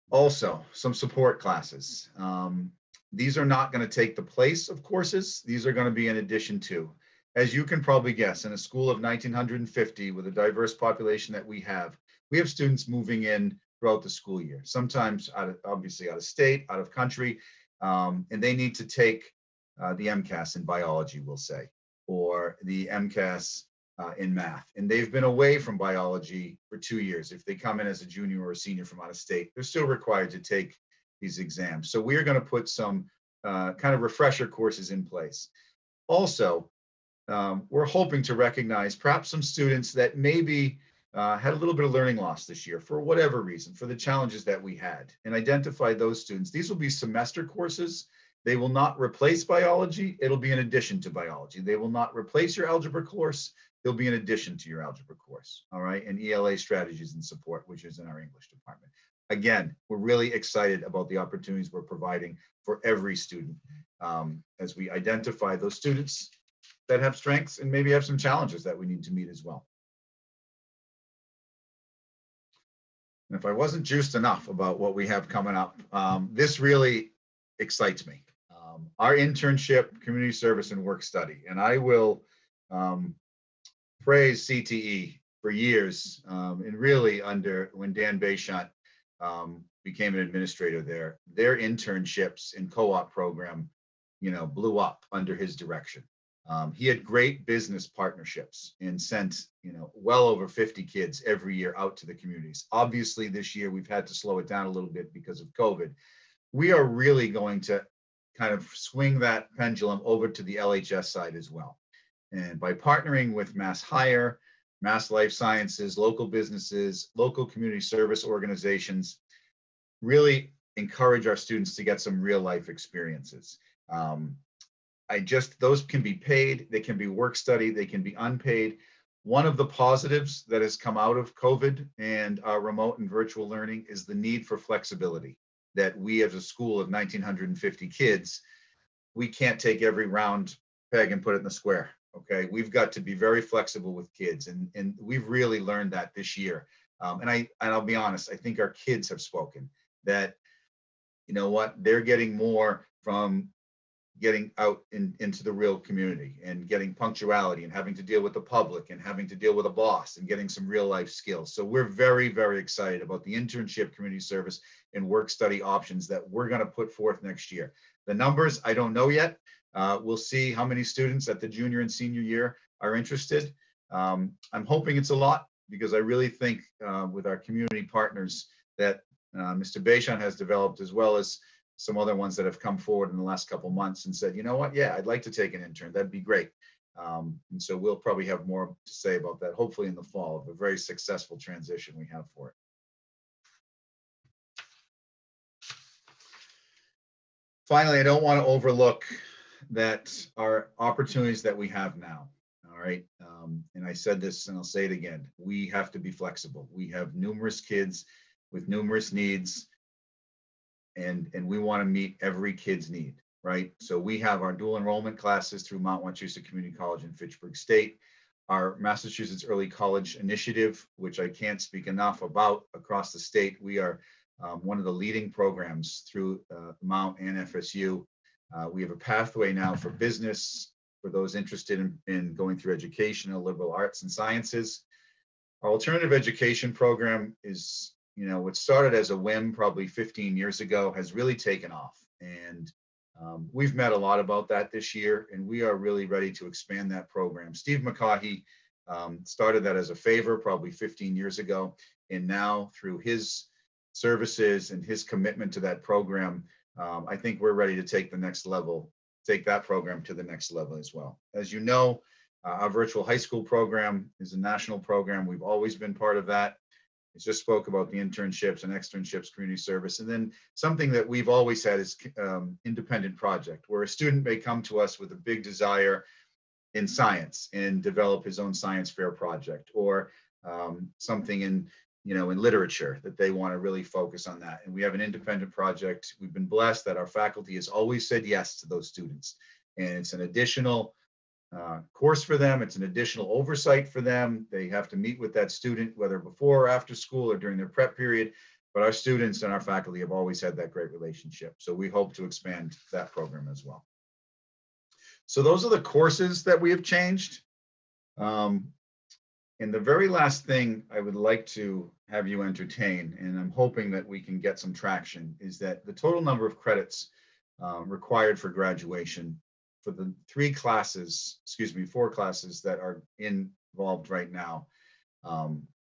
Also, some support classes. These are not going to take the place of courses. These are going to be in addition to. As you can probably guess, in a school of 1,950 with a diverse population that we have students moving in throughout the school year, sometimes obviously out of state, out of country, and they need to take the MCAS in biology, we'll say, or the MCAS in math. And they've been away from biology for 2 years. If they come in as a junior or a senior from out of state, they're still required to take these exams. So we are going to put some kind of refresher courses in place. Also, we're hoping to recognize perhaps some students that maybe had a little bit of learning loss this year for whatever reason, for the challenges that we had, and identify those students. These will be semester courses. They will not replace biology. It'll be in addition to biology. They will not replace your algebra course. They'll be in addition to your algebra course, all right? And ELA strategies and support, which is in our English department. again, we're really excited about the opportunities we're providing for every student as we identify those students that have strengths and maybe have some challenges that we need to meet as well. And if I wasn't juiced enough about what we have coming up, this really excites me. Our internship, community service, and work study, and I will praise CTE for years, and really under when Dan Bayshant became an administrator there, their internships and co-op program, blew up under his direction. He had great business partnerships and sent, well over 50 kids every year out to the communities. Obviously, this year we've had to slow it down a little bit because of COVID. We are really going to kind of swing that pendulum over to the LHS side as well. And by partnering with Mass Hire, Mass Life Sciences, local businesses, local community service organizations, really encourage our students to get some real life experiences. Those can be paid, they can be work study, they can be unpaid. One of the positives that has come out of COVID and our remote and virtual learning is the need for flexibility, that we as a school of 1,950 kids, we can't take every round peg and put it in the square. Okay, we've got to be very flexible with kids, and we've really learned that this year. And I'll be honest, I think our kids have spoken that, they're getting more from getting out into the real community and getting punctuality and having to deal with the public and having to deal with a boss and getting some real life skills. So we're very, very excited about the internship, community service, and work study options that we're going to put forth next year. The numbers, I don't know yet. We'll see how many students at the junior and senior year are interested. I'm hoping it's a lot because I really think with our community partners that Mr. Bayshant has developed, as well as some other ones that have come forward in the last couple months and said, yeah, I'd like to take an intern. That'd be great. And so we'll probably have more to say about that, hopefully in the fall, of a very successful transition we have for it. Finally, I don't want to overlook that our opportunities that we have now. All right. And I said this and I'll say it again. We have to be flexible. We have numerous kids with numerous needs, and we want to meet every kid's need, right? So we have our dual enrollment classes through Mount Wachusett Community College and Fitchburg State, our Massachusetts Early College Initiative, which I can't speak enough about across the state. We are one of the leading programs through Mount and FSU. We have a pathway now for business for those interested in going through educational, liberal arts and sciences. Our alternative education program is, what started as a whim probably 15 years ago has really taken off. And we've met a lot about that this year, and we are really ready to expand that program. Steve McCaughey started that as a favor probably 15 years ago. And now through his services and his commitment to that program, I think we're ready to take that program to the next level as well. As you know, our virtual high school program is a national program. We've always been part of that. I just spoke about the internships and externships, community service. And then something that we've always had is independent project, where a student may come to us with a big desire in science and develop his own science fair project, or something in literature that they want to really focus on that. And we have an independent project. We've been blessed that our faculty has always said yes to those students. And it's an additional course for them. It's an additional oversight for them. They have to meet with that student, whether before or after school or during their prep period. But our students and our faculty have always had that great relationship. So we hope to expand that program as well. So those are the courses that we have changed. And the very last thing I would like to have you entertain, and I'm hoping that we can get some traction, is that the total number of credits required for graduation for the four classes that are involved right now,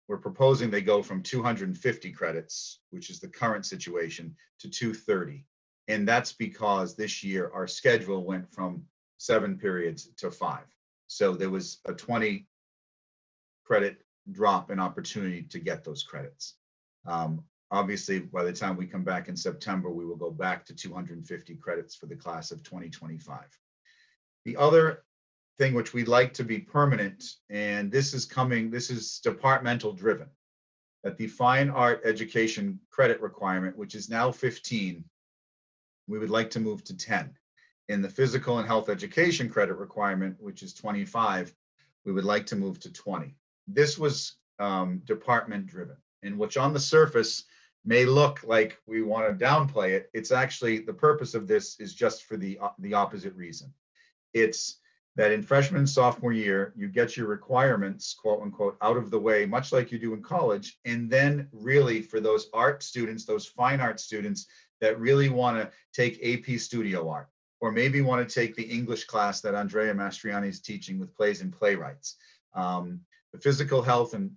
we're proposing they go from 250 credits, which is the current situation, to 230. And that's because this year our schedule went from 7 periods to 5. So there was a 20 credit drop in opportunity to get those credits. Obviously, by the time we come back in September, we will go back to 250 credits for the class of 2025. The other thing which we'd like to be permanent, and this is departmental driven. that the fine art education credit requirement, which is now 15, we would like to move to 10. In the physical and health education credit requirement, which is 25, we would like to move to 20. This was department driven, and which on the surface may look like we want to downplay it. It's actually, the purpose of this is just for the opposite reason. It's that in freshman and sophomore year, you get your requirements, quote unquote, out of the way, much like you do in college. And then really for those art students, those fine art students that really want to take AP Studio Art, or maybe want to take the English class that Andrea Mastriani is teaching with plays and playwrights. The physical health and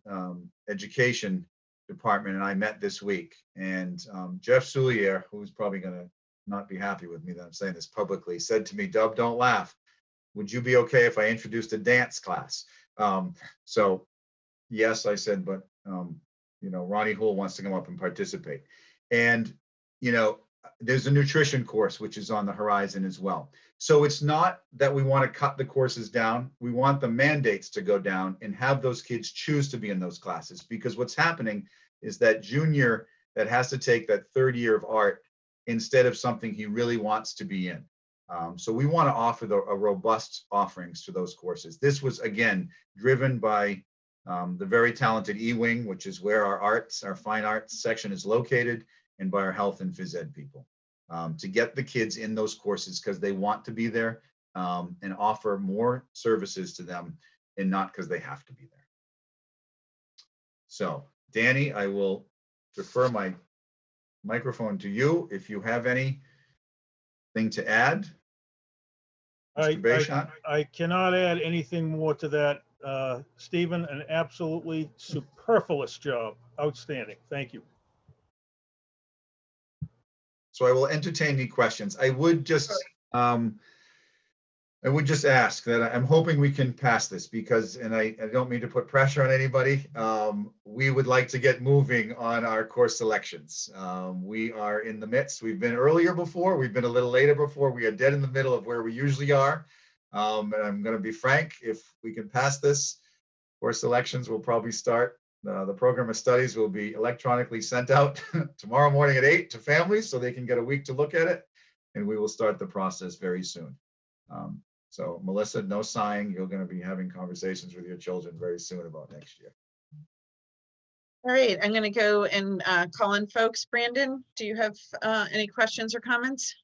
education department and I met this week, and Jeff Soulier, who's probably going to not be happy with me that I'm saying this publicly, said to me, "Dub, don't laugh. Would you be okay if I introduced a dance class?" So yes, I said, but Ronnie Houle wants to come up and participate. And there's a nutrition course which is on the horizon as well. So it's not that we want to cut the courses down. We want the mandates to go down and have those kids choose to be in those classes, because what's happening is that junior that has to take that third year of art instead of something he really wants to be in. So we want to offer a robust offerings to those courses. This was, again, driven by the very talented E-Wing, which is where our fine arts section is located, and by our health and phys ed people, to get the kids in those courses because they want to be there, and offer more services to them, and not because they have to be there. So Danny, I will defer my microphone to you if you have anything to add. Mr. Bayshant? I cannot add anything more to that. Stephen, an absolutely superfluous job. Outstanding. Thank you. So I will entertain any questions. I would just ask that I'm hoping we can pass this, because, and I don't mean to put pressure on anybody, we would like to get moving on our course selections. We are in the midst. We've been earlier before. We've been a little later before. We are dead in the middle of where we usually are. And I'm going to be frank, if we can pass this, course selections will probably start. The program of studies will be electronically sent out tomorrow morning at 8 to families so they can get a week to look at it. And we will start the process very soon. So Melissa, no sighing. You're going to be having conversations with your children very soon about next year. All right, I'm going to go and call in folks. Brandon, do you have any questions or comments?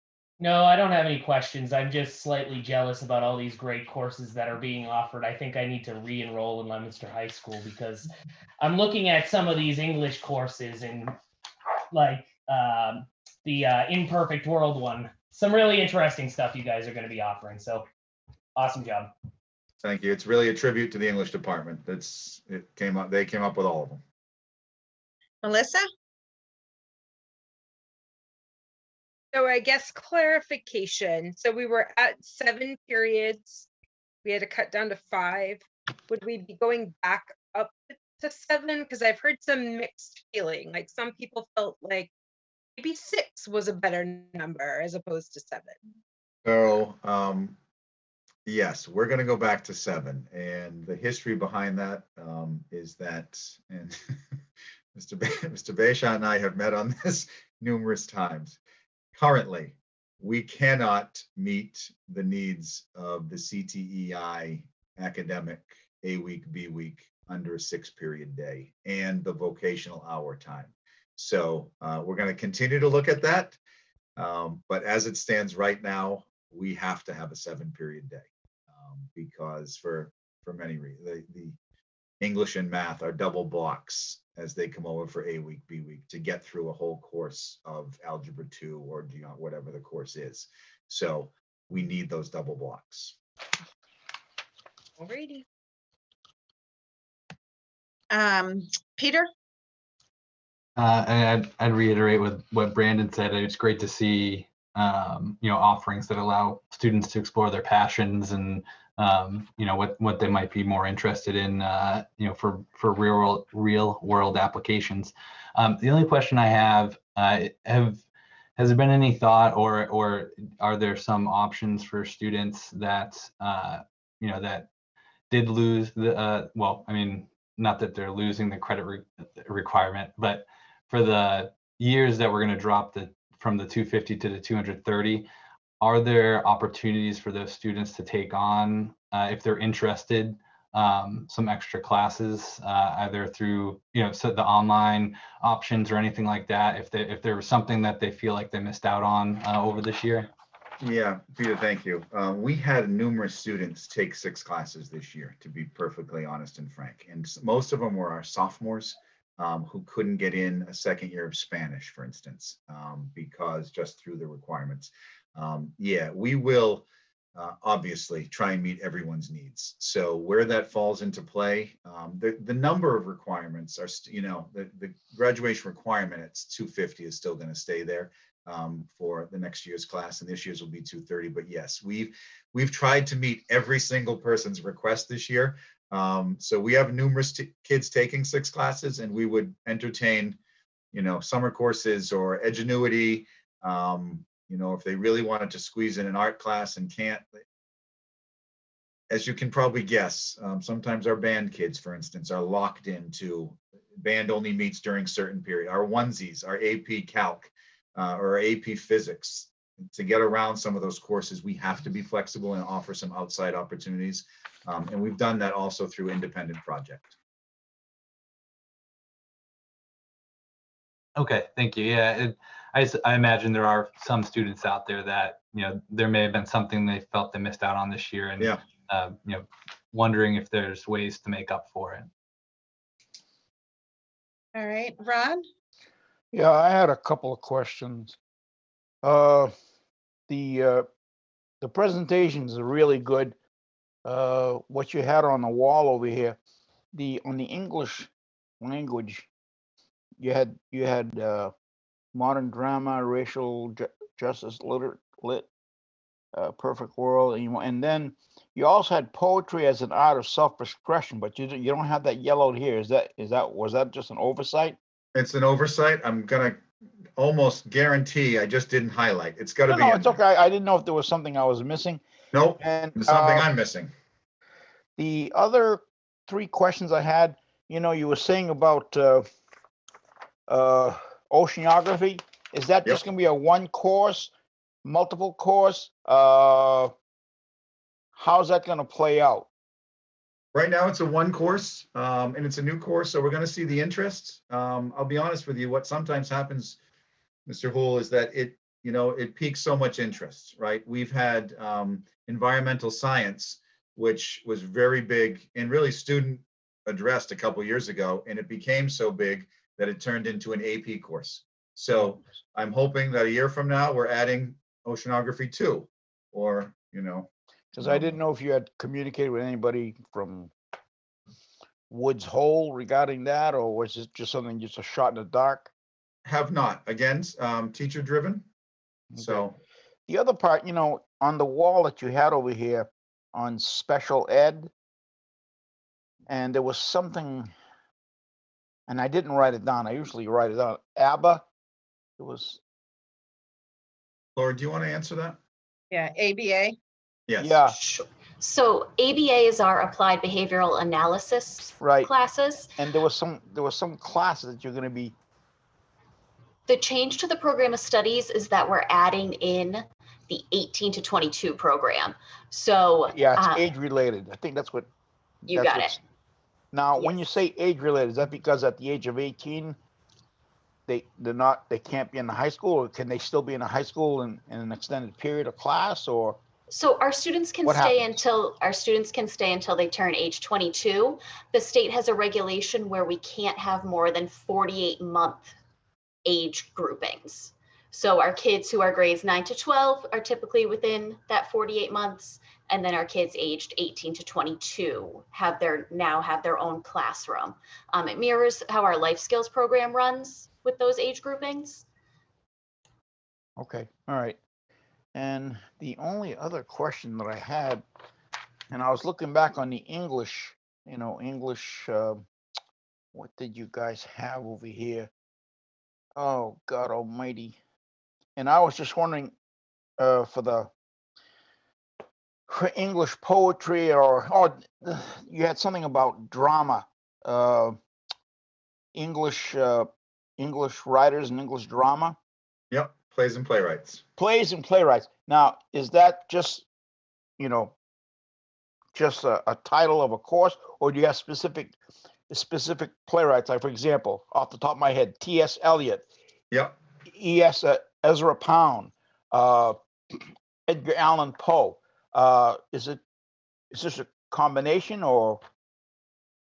No, I don't have any questions. I'm just slightly jealous about all these great courses that are being offered. I think I need to re-enroll in Leominster High School, because I'm looking at some of these English courses, and like the Imperfect World one, some really interesting stuff you guys are going to be offering. So awesome job. Thank you. It's really a tribute to the English department. They came up with all of them. Melissa? So I guess clarification. So we were at 7 periods. We had to cut down to 5. Would we be going back up to 7? Because I've heard some mixed feeling. Like some people felt like maybe 6 was a better number as opposed to 7. So yes, we're going to go back to 7. And the history behind that is that, and Mr. Bayshant and I have met on this numerous times. Currently, we cannot meet the needs of the CTEI academic A week, B week under a 6-period day and the vocational hour time. So we're going to continue to look at that. But as it stands right now, we have to have a 7-period day because for many reasons, the English and math are double blocks as they come over for A week, B week to get through a whole course of Algebra 2 or whatever the course is. So we need those double blocks. Alrighty. Peter? And I'd reiterate with what Brandon said. It's great to see offerings that allow students to explore their passions and what they might be more interested in for real world applications. The only question I have, has there been any thought or are there some options for students that that did lose the not that they're losing the credit requirement, but for the years that we're going to drop from the 250 to the 230, are there opportunities for those students to take on, if they're interested, some extra classes, either through, so the online options or anything like that, if there was something that they feel like they missed out on over this year? Yeah, Peter, thank you. We had numerous students take 6 classes this year, to be perfectly honest and frank. And most of them were our sophomores who couldn't get in a second year of Spanish, for instance, because just through the requirements. Yeah, we will obviously try and meet everyone's needs. So where that falls into play, the number of requirements are, the graduation requirement at 250 is still going to stay there for the next year's class, and this year's will be 230. But yes, we've tried to meet every single person's request this year. So we have numerous kids taking 6 classes, and we would entertain, summer courses or Edgenuity. If they really wanted to squeeze in an art class and can't, as you can probably guess, sometimes our band kids, for instance, are locked into band only meets during certain period. Our onesies, our AP Calc, or our AP Physics. To get around some of those courses, we have to be flexible and offer some outside opportunities. And we've done that also through independent project. Okay, thank you. Yeah, I imagine there are some students out there that, there may have been something they felt they missed out on this year, and yeah, wondering if there's ways to make up for it. All right, Ron? Yeah, I had a couple of questions. The presentations are really good. What you had on the wall over here, on the English language, you had modern drama, racial justice, lit, perfect world, and then you also had poetry as an art of self-expression, but you don't have that yellowed here. Was that just an oversight? It's an oversight. I'm gonna almost guarantee I just didn't highlight. It's got to be. No, it's okay. I didn't know if there was something I was missing. Nope. And there's something I'm missing. The other 3 questions I had, you were saying about oceanography. Is that just going to be a one course, multiple course? How's that going to play out? Right now, it's a 1 course, and it's a new course, so we're going to see the interest. I'll be honest with you. What sometimes happens, Mr. Houle, is that it piques so much interest, right? We've had environmental science, which was very big and really student addressed a couple years ago, and it became so big that it turned into an AP course. So I'm hoping that a year from now, we're adding oceanography too, or, Because I didn't know if you had communicated with anybody from Woods Hole regarding that, or was it just something, just a shot in the dark? Have not. Again, teacher driven. Okay. So the other part, on the wall that you had over here on special ed, and there was something, and I didn't write it down. I usually write it down. ABBA. It was. Laura, do you want to answer that? Yeah, ABA. Yes. Yeah. So ABA is our applied behavioral analysis classes. And there was some classes that you're going to be. The change to the program of studies is that we're adding in the 18 to 22 program. So yeah, it's age related. I think that's what. You got it. Now, when you say age related, is that because at the age of 18, they can't be in the high school, or can they still be in a high school in an extended period of class, or? So our students can stay until they turn age 22. The state has a regulation where we can't have more than 48-month age groupings. So our kids who are grades 9 to 12 are typically within that 48 months. And then our kids aged 18 to 22 now have their own classroom. It mirrors how our life skills program runs with those age groupings. Okay, all right. And the only other question that I had, and I was looking back on the English, what did you guys have over here? Oh, God almighty. And I was just wondering for English poetry, or you had something about drama. uh, English, English writers and English drama. Yep, plays and playwrights. Plays and playwrights. Now, is that just, just a title of a course, or do you have specific playwrights? Like, for example, off the top of my head, T.S. Eliot. Yep. E.S. Ezra Pound, Edgar Allan Poe. Is this a combination, or?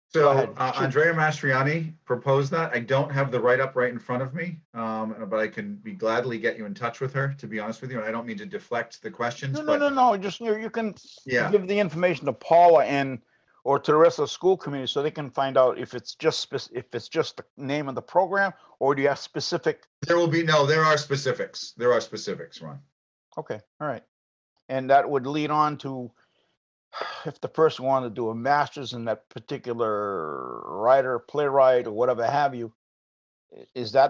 So ahead, Andrea Mastriani proposed that. I don't have the write-up right in front of me, but I can gladly get you in touch with her, to be honest with you. And I don't mean to deflect the questions, No. Just you can Yeah. give the information to Paula or to the rest of the school committee, so they can find out if it's just the name of the program, or do you have specific? There are specifics. There are specifics, Ron. Okay, all right. And that would lead on to, if the person wanted to do a master's in that particular writer, playwright, or whatever have you, is there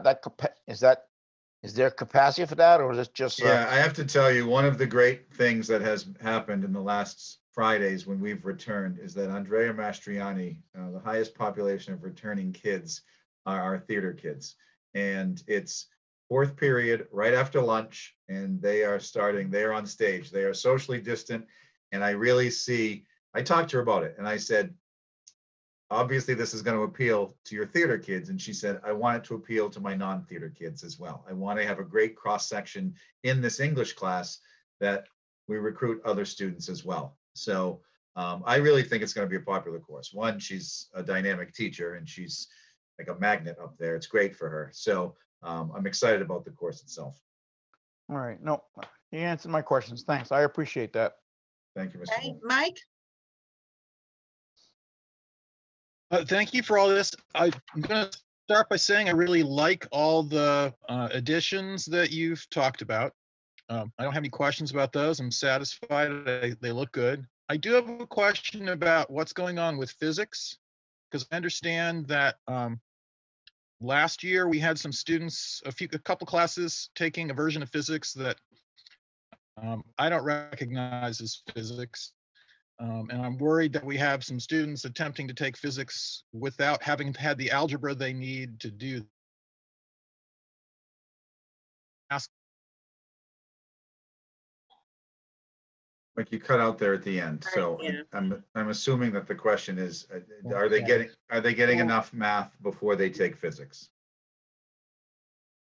capacity for that, or is it just? Yeah, I have to tell you, one of the great things that has happened in the last Fridays when we've returned is that Andrea Mastriani, the highest population of returning kids are our theater kids. And it's fourth period, right after lunch, and they are on stage. They are socially distant. And I talked to her about it, and I said, obviously this is going to appeal to your theater kids. And she said, I want it to appeal to my non-theater kids as well. I want to have a great cross section in this English class that we recruit other students as well. So I really think it's going to be a popular course. One, she's a dynamic teacher and she's like a magnet up there. It's great for her. So I'm excited about the course itself. All right. No, you answered my questions. Thanks. I appreciate that. Thank you, Mr. Okay, Moore. Mike? Thank you for all this. I'm going to start by saying I really like all the additions that you've talked about. I don't have any questions about those. I'm satisfied. They look good. I do have a question about what's going on with physics, because I understand that last year we had some students, a couple classes taking a version of physics that I don't recognize as physics. And I'm worried that we have some students attempting to take physics without having had the algebra they need to do. Like you cut out there at the end. So yeah. I'm assuming that the question is, are they getting enough math before they take physics?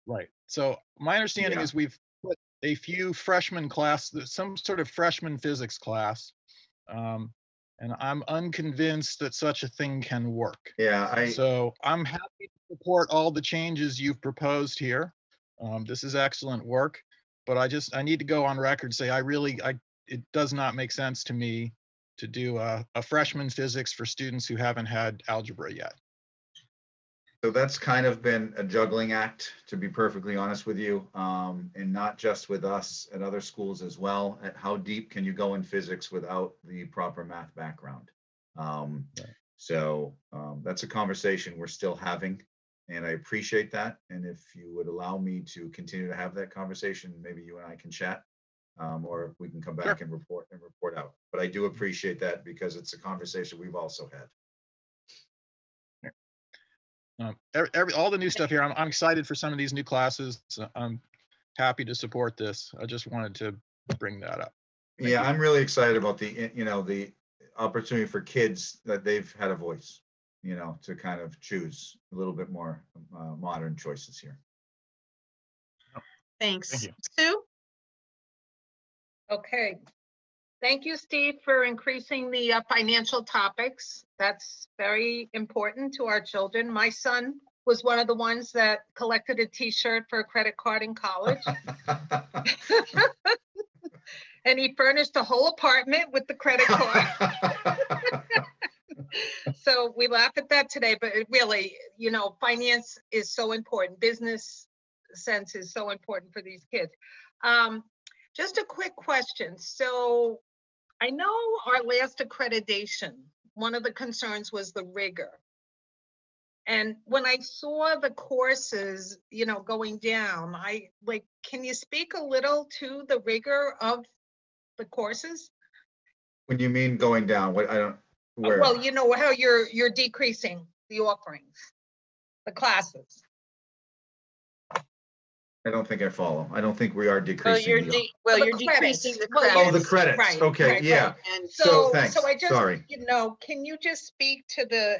Right. So my understanding is we've put a few freshman class, some sort of freshman physics class. And I'm unconvinced that such a thing can work. Yeah, So I'm happy to support all the changes you've proposed here. This is excellent work, but I need to go on record, say it does not make sense to me to do a freshman physics for students who haven't had algebra yet. So that's kind of been a juggling act, to be perfectly honest with you, and not just with us, at other schools as well. At how deep can you go in physics without the proper math background? So that's a conversation we're still having, and I appreciate that. And if you would allow me to continue to have that conversation, maybe you and I can chat, or we can come back and report out. But I do appreciate that because it's a conversation we've also had. All the new stuff here, I'm excited for some of these new classes. I'm happy to support this. I just wanted to bring that up. Thank you. I'm really excited about the opportunity for kids that they've had a voice, to kind of choose a little bit more modern choices here. Thanks. Thank you. Sue? Okay. Thank you, Steve, for increasing the financial topics. That's very important to our children. My son was one of the ones that collected a T-shirt for a credit card in college. And he furnished the whole apartment with the credit card. So we laugh at that today, but it really, finance is so important. Business sense is so important for these kids. Just a quick question. So I know our last accreditation, one of the concerns was the rigor. And when I saw the courses, going down, can you speak a little to the rigor of the courses? When you mean going down, where? Well, how you're decreasing the offerings, the classes. I don't think I follow. I don't think we are decreasing You're the. you're decreasing the credits. Oh, the credits. Right, Okay, right, yeah. right. And So thanks. So I just, Sorry. can you just speak to the,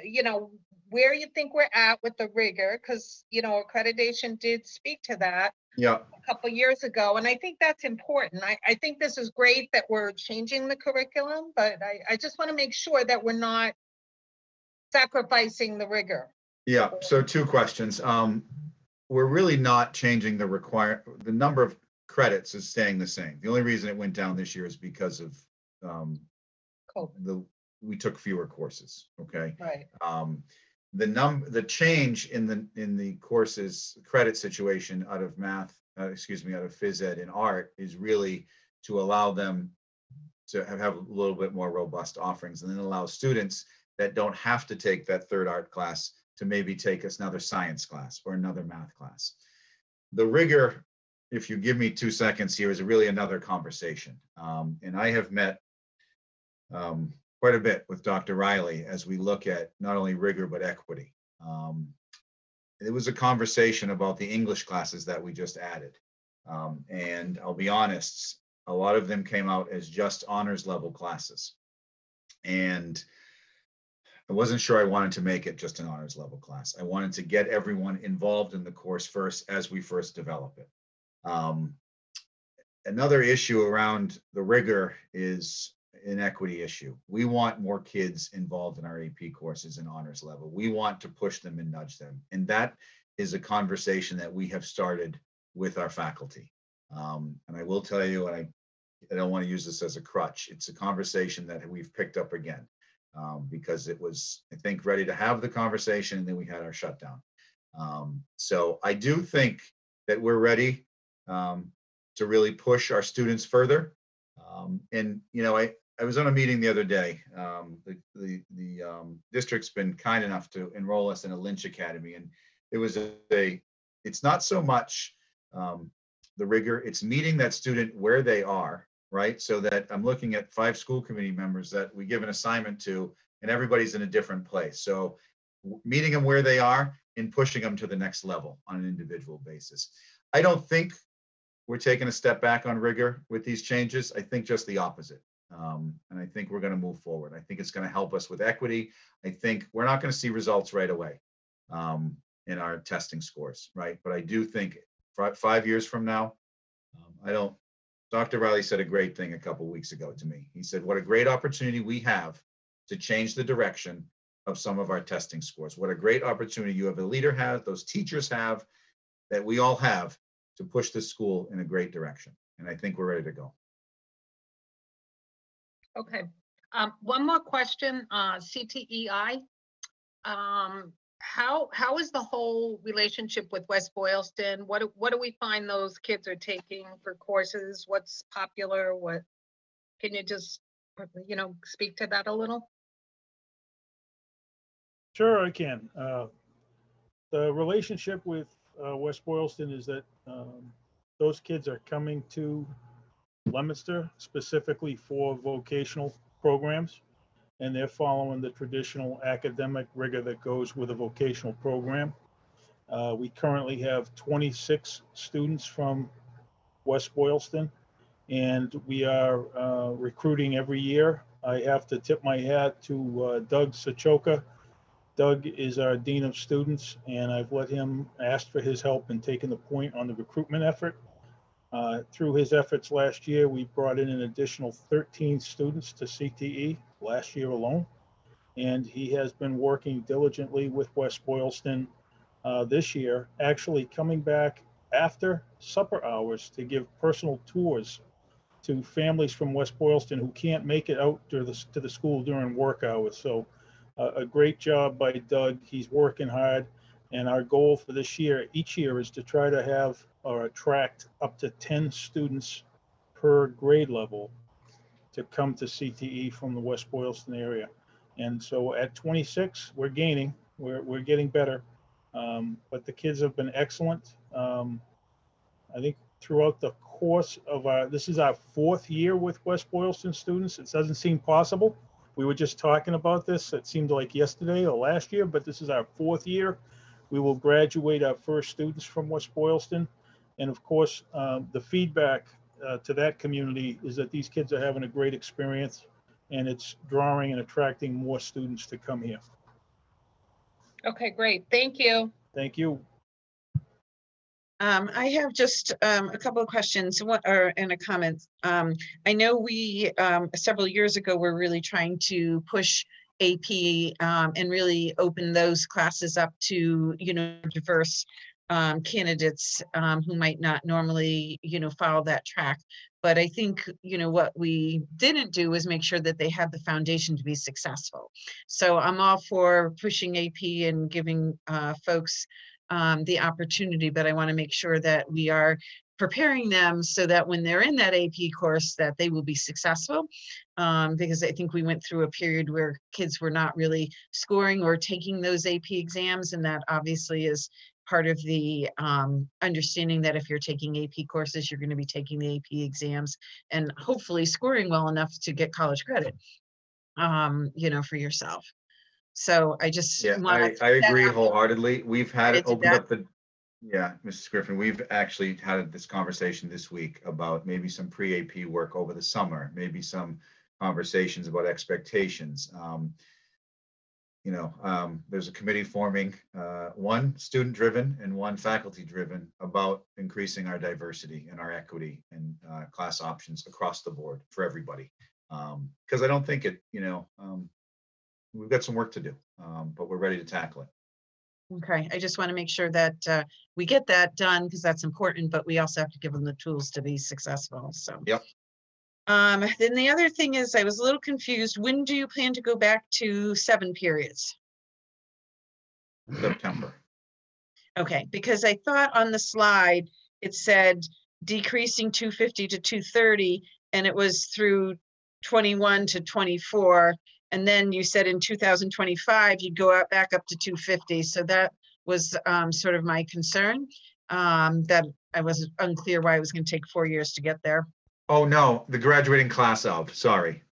where you think we're at with the rigor? Because, accreditation did speak to that Yeah. a couple years ago, and I think that's important. I think this is great that we're changing the curriculum, but I just want to make sure that we're not sacrificing the rigor. Yeah. So 2 questions. We're really not changing the number of credits is staying the same. The only reason it went down this year is because of we took fewer courses. Okay. Right. The change in the courses credit situation out of math, out of phys ed and art is really to allow them to have a little bit more robust offerings, and then allow students that don't have to take that 3rd art class to maybe take another science class or another math class. The rigor, if you give me 2 seconds here, is really another conversation. And I have met quite a bit with Dr. Riley as we look at not only rigor, but equity. It was a conversation about the English classes that we just added. And I'll be honest, a lot of them came out as just honors level classes. And I wasn't sure I wanted to make it just an honors level class. I wanted to get everyone involved in the course first as we first develop it. Another issue around the rigor is an equity issue. We want more kids involved in our AP courses in honors level. We want to push them and nudge them. And that is a conversation that we have started with our faculty. And I will tell you, and I don't want to use this as a crutch, it's a conversation that we've picked up again. Because it was, I think, ready to have the conversation, and then we had our shutdown. So I do think that we're ready to really push our students further. And I was on a meeting the other day. The district's been kind enough to enroll us in a Lynch Academy, and it was it's not so much the rigor, it's meeting that student where they are. Right, so that I'm looking at 5 school committee members that we give an assignment to, and everybody's in a different place. So meeting them where they are and pushing them to the next level on an individual basis. I don't think we're taking a step back on rigor with these changes. I think just the opposite. And I think we're going to move forward. I think it's going to help us with equity. I think we're not going to see results right away in our testing scores, right? But I do think 5 years from now, Dr. Riley said a great thing a couple of weeks ago to me. He said, what a great opportunity we have to change the direction of some of our testing scores. What a great opportunity you have, a leader has, those teachers have, that we all have to push this school in a great direction. And I think we're ready to go. Okay. One more question, CTEI. How is the whole relationship with West Boylston? What do we find those kids are taking for courses? What's popular? Can you just, speak to that a little? Sure, I can. The relationship with West Boylston is that those kids are coming to Leominster specifically for vocational programs, and they're following the traditional academic rigor that goes with a vocational program. We currently have 26 students from West Boylston, and we are recruiting every year. I have to tip my hat to Doug Sachoka. Doug is our Dean of Students, and I've let him ask for his help in taking the point on the recruitment effort. Through his efforts last year, we brought in an additional 13 students to CTE last year alone. And he has been working diligently with West Boylston this year, actually coming back after supper hours to give personal tours to families from West Boylston who can't make it out to the school during work hours. So a great job by Doug. He's working hard. And our goal for this year, each year, is to try to have or attract up to 10 students per grade level to come to CTE from the West Boylston area. And so at 26, we're gaining, we're getting better. But the kids have been excellent. I think throughout the course of this is our 4th year with West Boylston students. It doesn't seem possible, We were just talking about this. It seemed like yesterday or last year, but this is our 4th year. We will graduate our first students from West Boylston. And of course, the feedback to that community is that these kids are having a great experience, and it's drawing and attracting more students to come here. Okay, great. Thank you. Thank you. I have just a couple of questions and a comment. I know we several years ago were really trying to push AP and really open those classes up to diverse candidates who might not normally follow that track. But I think what we didn't do was make sure that they had the foundation to be successful. So I'm all for pushing AP and giving folks the opportunity, but I want to make sure that we are preparing them so that when they're in that AP course that they will be successful, because I think we went through a period where kids were not really scoring or taking those AP exams, and that obviously is part of the understanding that if you're taking AP courses, you're going to be taking the AP exams and hopefully scoring well enough to get college credit, for yourself. So I just I agree wholeheartedly. We've had it opened up Mrs. Griffin, we've actually had this conversation this week about maybe some pre-AP work over the summer, maybe some conversations about expectations. There's a committee forming, one student driven and one faculty driven, about increasing our diversity and our equity and class options across the board for everybody. Because I don't think we've got some work to do, but we're ready to tackle it. Okay, I just want to make sure that we get that done because that's important, but we also have to give them the tools to be successful. So. Yep. Then the other thing is I was a little confused. When do you plan to go back to 7 periods? September. Okay, because I thought on the slide it said decreasing 250 to 230, and it was through 21 to 24. And then you said in 2025, you'd go out back up to 250. So that was sort of my concern, that I was unclear why it was going to take 4 years to get there. Oh, no, the graduating class of, sorry.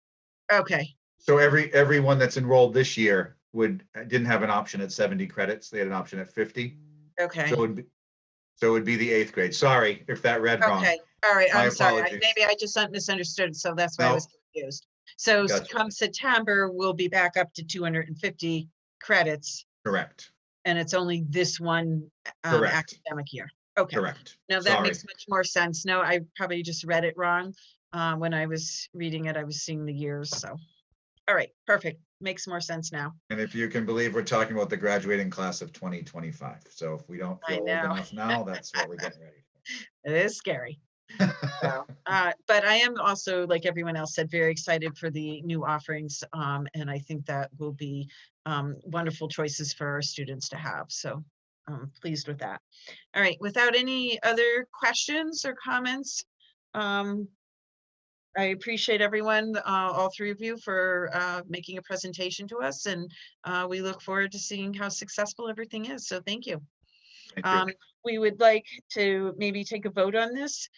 Okay. So everyone that's enrolled this year didn't have an option at 70 credits. They had an option at 50. Okay. So it would be the 8th grade. Sorry if that read wrong. Okay. All right. My I'm sorry. apologies. Maybe I just misunderstood. So that's why I was confused. So Gotcha. come September, we'll be back up to 250 credits. Correct. And it's only this one academic year. Okay. Correct. Now that makes much more sense. No, I probably just read it wrong. When I was reading it, I was seeing the years. So, all right, perfect. Makes more sense now. And if you can believe, we're talking about the graduating class of 2025. So if we don't feel old enough now, that's what we're getting ready for. It is scary. So, but I am also, like everyone else said, very excited for the new offerings. And I think that will be wonderful choices for our students to have. So I'm pleased with that. All right, without any other questions or comments, I appreciate everyone, all 3 of you, for making a presentation to us, and we look forward to seeing how successful everything is. So thank you. We would like to maybe take a vote on this.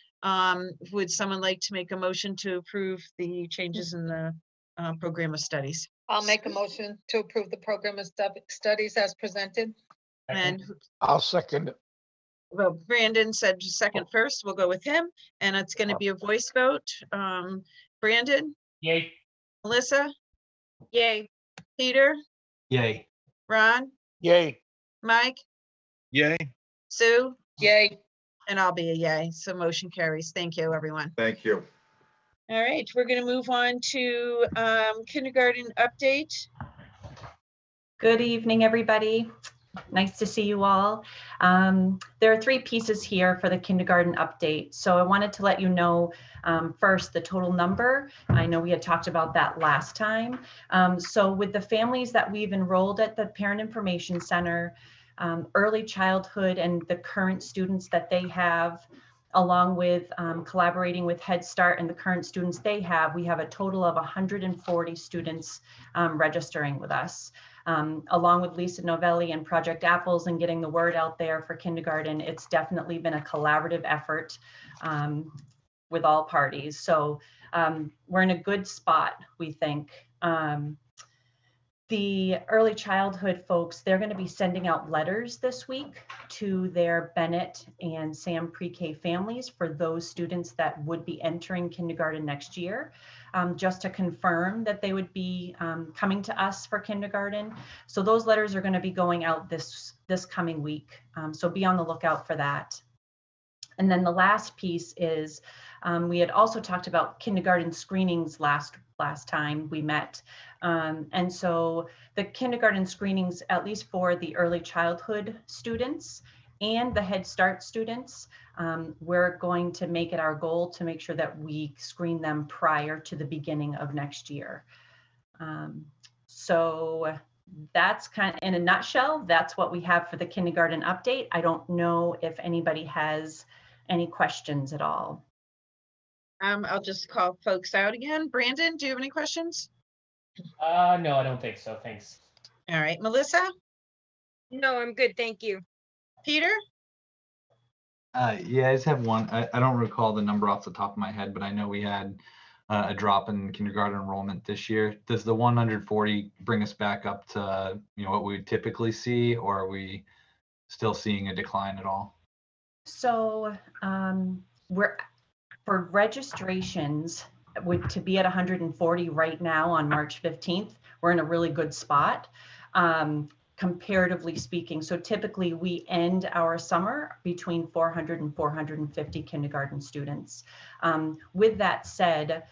Would someone like to make a motion to approve the changes in the program of studies? I'll make a motion to approve the program of studies as presented. And I'll second it. well, Brandon said second first. We'll go with him, and it's going to be a voice vote. Brandon? Yay. Melissa? Yay. Peter? Yay. Ron? Yay. Mike? Yay. Sue? Yay. And I'll be a yay. So motion carries. Thank you, everyone. Thank you. All right, we're going to move on to kindergarten update. Good evening, everybody. Nice to see you all. There are 3 pieces here for the kindergarten update. So I wanted to let you know first the total number. I know we had talked about that last time. So with the families that we've enrolled at the Parent Information Center, early childhood, and the current students that they have, along with collaborating with Head Start and the current students they have, we have a total of 140 students registering with us. Along with Lisa Novelli and Project Apples and getting the word out there for kindergarten, it's definitely been a collaborative effort with all parties. So we're in a good spot, we think, The early childhood folks, they're going to be sending out letters this week to their Bennett and Sam pre-K families for those students that would be entering kindergarten next year, just to confirm that they would be coming to us for kindergarten. So those letters are going to be going out this coming week. So be on the lookout for that. And then the last piece is we had also talked about kindergarten screenings last time we met. And so the kindergarten screenings, at least for the early childhood students and the Head Start students, we're going to make it our goal to make sure that we screen them prior to the beginning of next year. So that's kind of, in a nutshell, that's what we have for the kindergarten update. I don't know if anybody has any questions at all. I'll just call folks out again. Brandon, do you have any questions? No, I don't think so. Thanks. All right, Melissa? No, I'm good. Thank you. Peter? Yeah, I just have one. I don't recall the number off the top of my head, but I know we had a drop in kindergarten enrollment this year. Does the 140 bring us back up to what we would typically see, or are we still seeing a decline at all? So we're for registrations to be at 140 right now on March 15th. We're in a really good spot, comparatively speaking. So typically we end our summer between 400 and 450 kindergarten students. With that said,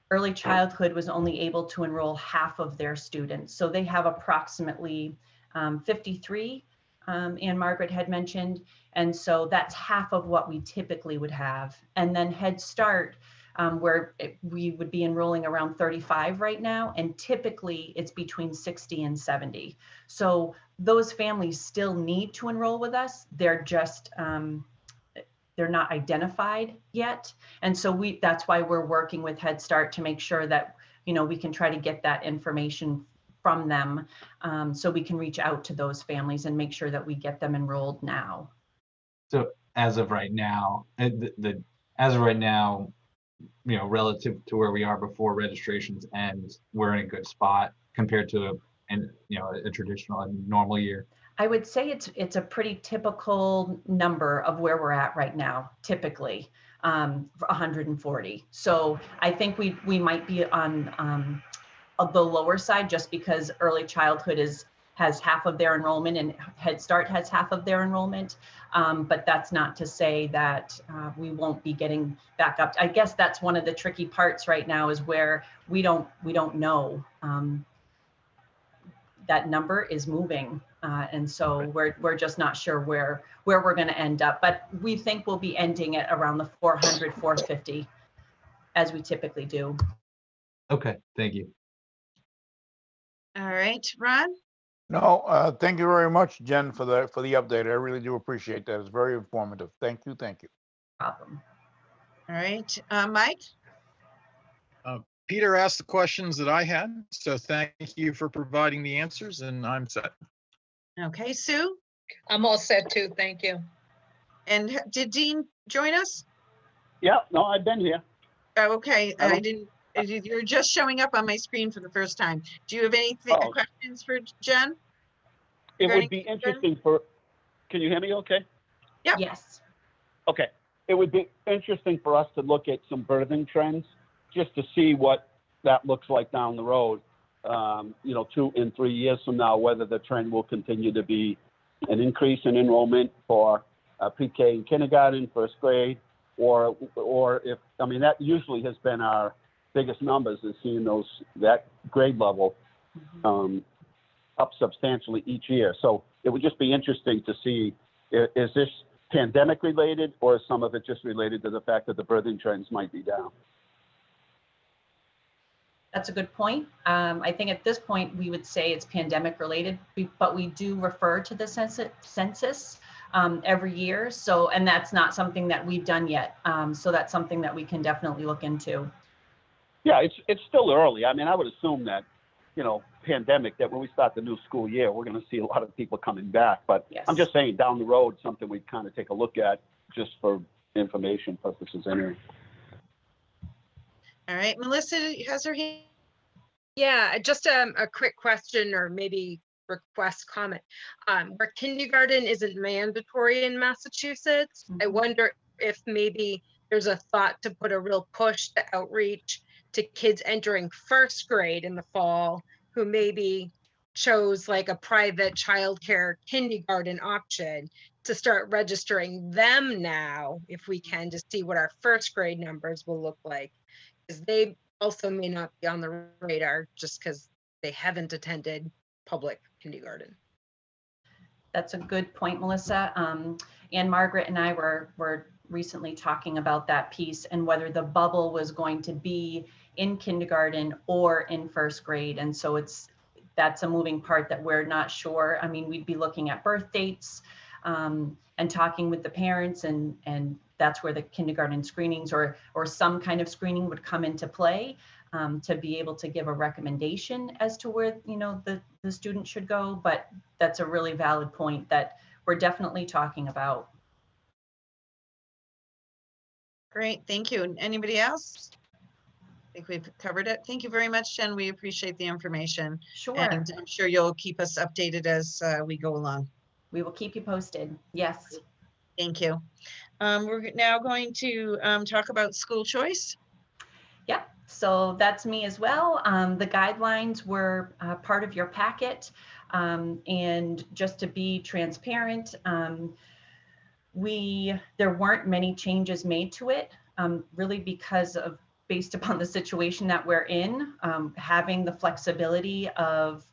early childhood was only able to enroll half of their students. So they have approximately 53, Ann Margaret had mentioned. And so that's half of what we typically would have. And then Head Start, where we would be enrolling around 35 right now. And typically it's between 60 and 70. So those families still need to enroll with us. They're just, they're not identified yet. And so that's why we're working with Head Start to make sure that, we can try to get that information from them, so we can reach out to those families and make sure that we get them enrolled now. So as of right now, relative to where we are before registrations end, we're in a good spot compared to a traditional, normal year. I would say it's a pretty typical number of where we're at right now, typically 140. So I think we might be on the lower side just because early childhood has half of their enrollment and Head Start has half of their enrollment. But that's not to say that we won't be getting back up. I guess that's one of the tricky parts right now is where we don't know. That number is moving. And so we're just not sure where we're going to end up. But we think we'll be ending at around the 400, 450 as we typically do. Okay, thank you. All right, Ron? No, thank you very much, Jen, for the update. I really do appreciate that. It's very informative. Thank you. Problem. All right, Mike? Peter asked the questions that I had, so thank you for providing the answers, and I'm set. Okay, Sue? I'm all set too, thank you. And did Dean join us? Yeah, no, I've been here. Oh, okay, I didn't. You're just showing up on my screen for the first time. Do you have any questions for Jen? It would be interesting for, can you hear me okay? Yeah. Yes. Okay. It would be interesting for us to look at some birthing trends just to see what that looks like down the road, 2 and 3 years from now, whether the trend will continue to be an increase in enrollment for pre-K and kindergarten, first grade, or if, that usually has been our biggest numbers, is seeing that grade level up substantially each year. So it would just be interesting to see, is this pandemic related, or is some of it just related to the fact that the birthing trends might be down? That's a good point. I think at this point we would say it's pandemic related, but we do refer to the census every year. So, and that's not something that we've done yet. So that's something that we can definitely look into. Yeah, it's still early. I would assume that, pandemic, that when we start the new school year, we're going to see a lot of people coming back. But yes. I'm just saying down the road, something we kind of take a look at just for information purposes anyway. All right, Melissa has her hand. Yeah, just a quick question or maybe request comment. Where kindergarten isn't mandatory in Massachusetts, I wonder if maybe there's a thought to put a real push to outreach to kids entering first grade in the fall who maybe chose like a private childcare kindergarten option to start registering them now, if we can, to see what our first grade numbers will look like. Because they also may not be on the radar just because they haven't attended public kindergarten. That's a good point, Melissa. And Margaret and I were recently talking about that piece and whether the bubble was going to be in kindergarten or in first grade. And so that's a moving part that we're not sure. I mean, we'd be looking at birth dates and talking with the parents, and that's where the kindergarten screenings or some kind of screening would come into play to be able to give a recommendation as to where, you know, the student should go. But that's a really valid point that we're definitely talking about. Great, thank you. And anybody else? I think we've covered it. Thank you very much, Jen. We appreciate the information. Sure. And I'm sure you'll keep us updated as we go along. We will keep you posted. Yes. Thank you. We're now going to talk about school choice. Yep, so that's me as well. The guidelines were part of your packet. And just to be transparent, there weren't many changes made to it, really because of based upon the situation that we're in, having the flexibility of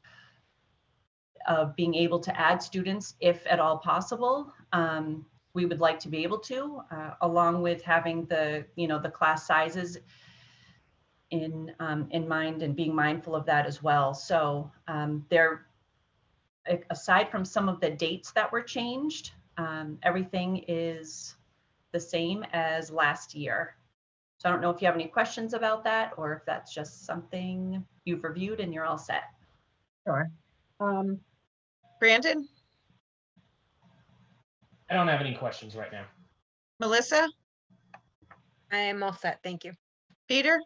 being able to add students if at all possible. We would like to be able to, along with having the class sizes in mind and being mindful of that as well. So aside from some of the dates that were changed, everything is the same as last year. So I don't know if you have any questions about that or if that's just something you've reviewed and you're all set. Sure. Brandon? I don't have any questions right now. Melissa? I am all set, thank you. Peter?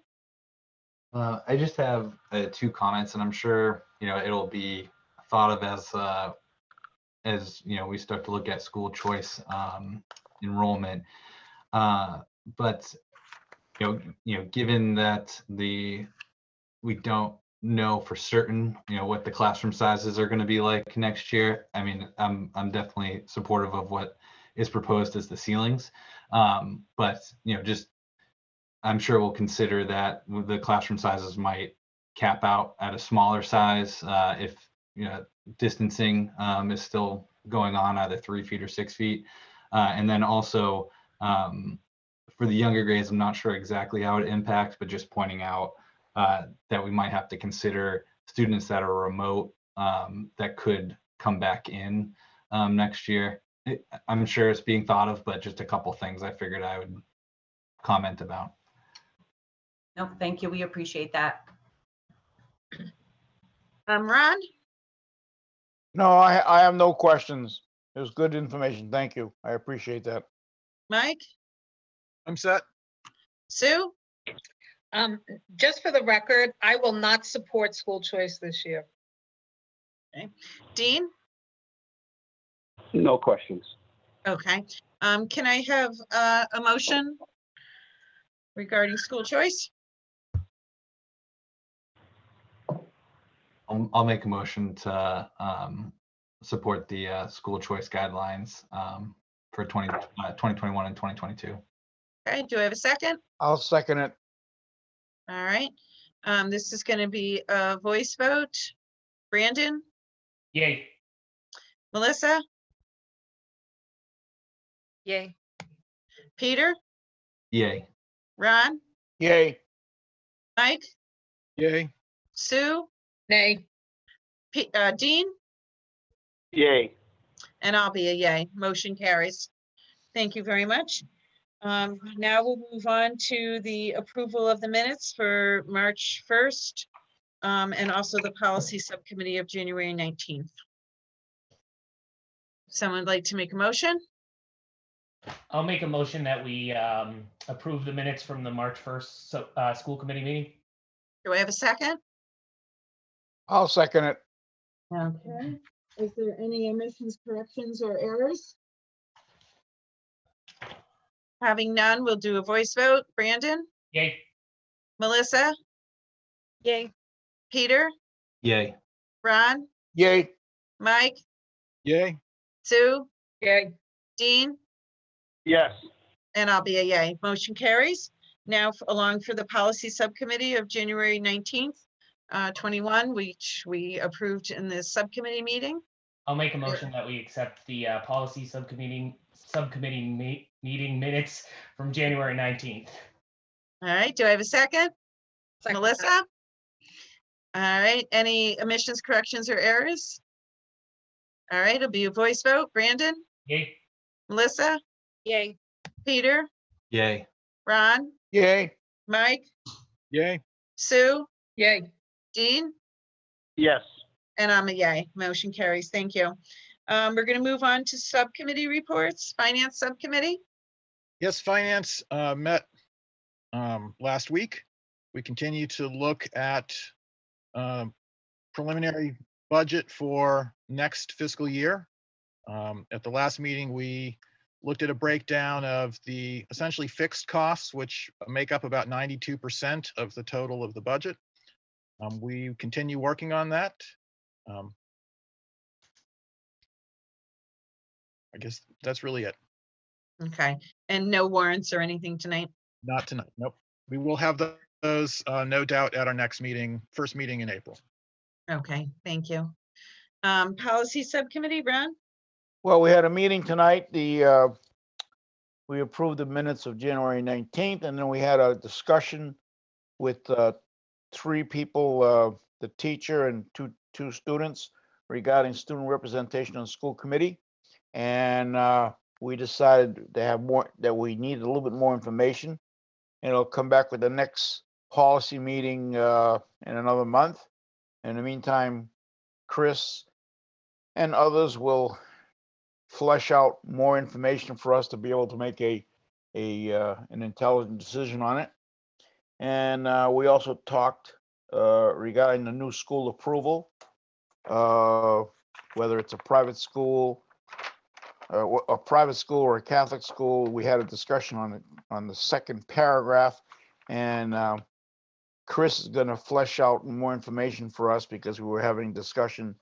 I just have 2 comments, and I'm sure it'll be thought of as we start to look at school choice enrollment. But given that we don't know for certain what the classroom sizes are going to be like next year, I mean, I'm definitely supportive of what is proposed as the ceilings. But just I'm sure we'll consider that the classroom sizes might cap out at a smaller size if distancing is still going on, either 3 feet or 6 feet. And then also for the younger grades, I'm not sure exactly how it impacts, but just pointing out that we might have to consider students that are remote that could come back in next year. I'm sure it's being thought of, but just a couple things I figured I would comment about. No, thank you. We appreciate that. Ron? No, I have no questions. It was good information. Thank you. I appreciate that. Mike? I'm set. Sue? Just for the record, I will not support school choice this year. Okay. Dean? No questions. Okay. Can I have a motion regarding school choice? I'll make a motion to support the school choice guidelines for 2021 and 2022. Okay, do I have a second? I'll second it. All right. This is going to be a voice vote. Brandon? Yay. Melissa? Yay. Peter? Yay. Ron? Yay. Mike? Yay. Sue? Nay. Dean? Yay. And I'll be a yay. Motion carries. Thank you very much. Now we'll move on to the approval of the minutes for March 1st and also the policy subcommittee of January 19th. Someone would like to make a motion? I'll make a motion that we approve the minutes from the March 1st school committee meeting. Do I have a second? I'll second it. Okay. Is there any omissions, corrections, or errors? Having none, we'll do a voice vote. Brandon? Yay. Melissa? Yay. Peter? Yay. Ron? Yay. Mike? Yay. Sue? Yay. Dean? Yes. And I'll be a yay. Motion carries. Now along for the policy subcommittee of January 19th, 21, which we approved in this subcommittee meeting. I'll make a motion that we accept the policy meeting minutes from January 19th. All right, do I have a second? Melissa? All right, any omissions, corrections, or errors? All right, it'll be a voice vote. Brandon? Yay. Melissa? Yay. Peter? Yay. Ron? Yay. Mike? Yay. Sue? Yay. Dean? Yes. And I'm a yay. Motion carries. Thank you. We're going to move on to subcommittee reports. Finance subcommittee. Yes, Finance met last week. We continue to look at preliminary budget for next fiscal year. At the last meeting, we looked at a breakdown of the essentially fixed costs, which make up about 92% of the total of the budget. We continue working on that. I guess that's really it. Okay. And no warrants or anything tonight? Not tonight. Nope. We will have those no doubt at our next meeting, first meeting in April. Okay, thank you. Policy subcommittee, Ron? Well, we had a meeting tonight. We approved the minutes of January 19th, and then we had a discussion with three people, the teacher and two students, regarding student representation on the school committee. And we decided to have more, that we needed a little bit more information. And it'll come back with the next policy meeting in another month. In the meantime, Chris and others will flesh out more information for us to be able to make an intelligent decision on it. And we also talked regarding the new school approval, whether it's a private school, a private school or a Catholic school. We had a discussion on it on the second paragraph, and Chris is going to flesh out more information for us because we were having discussion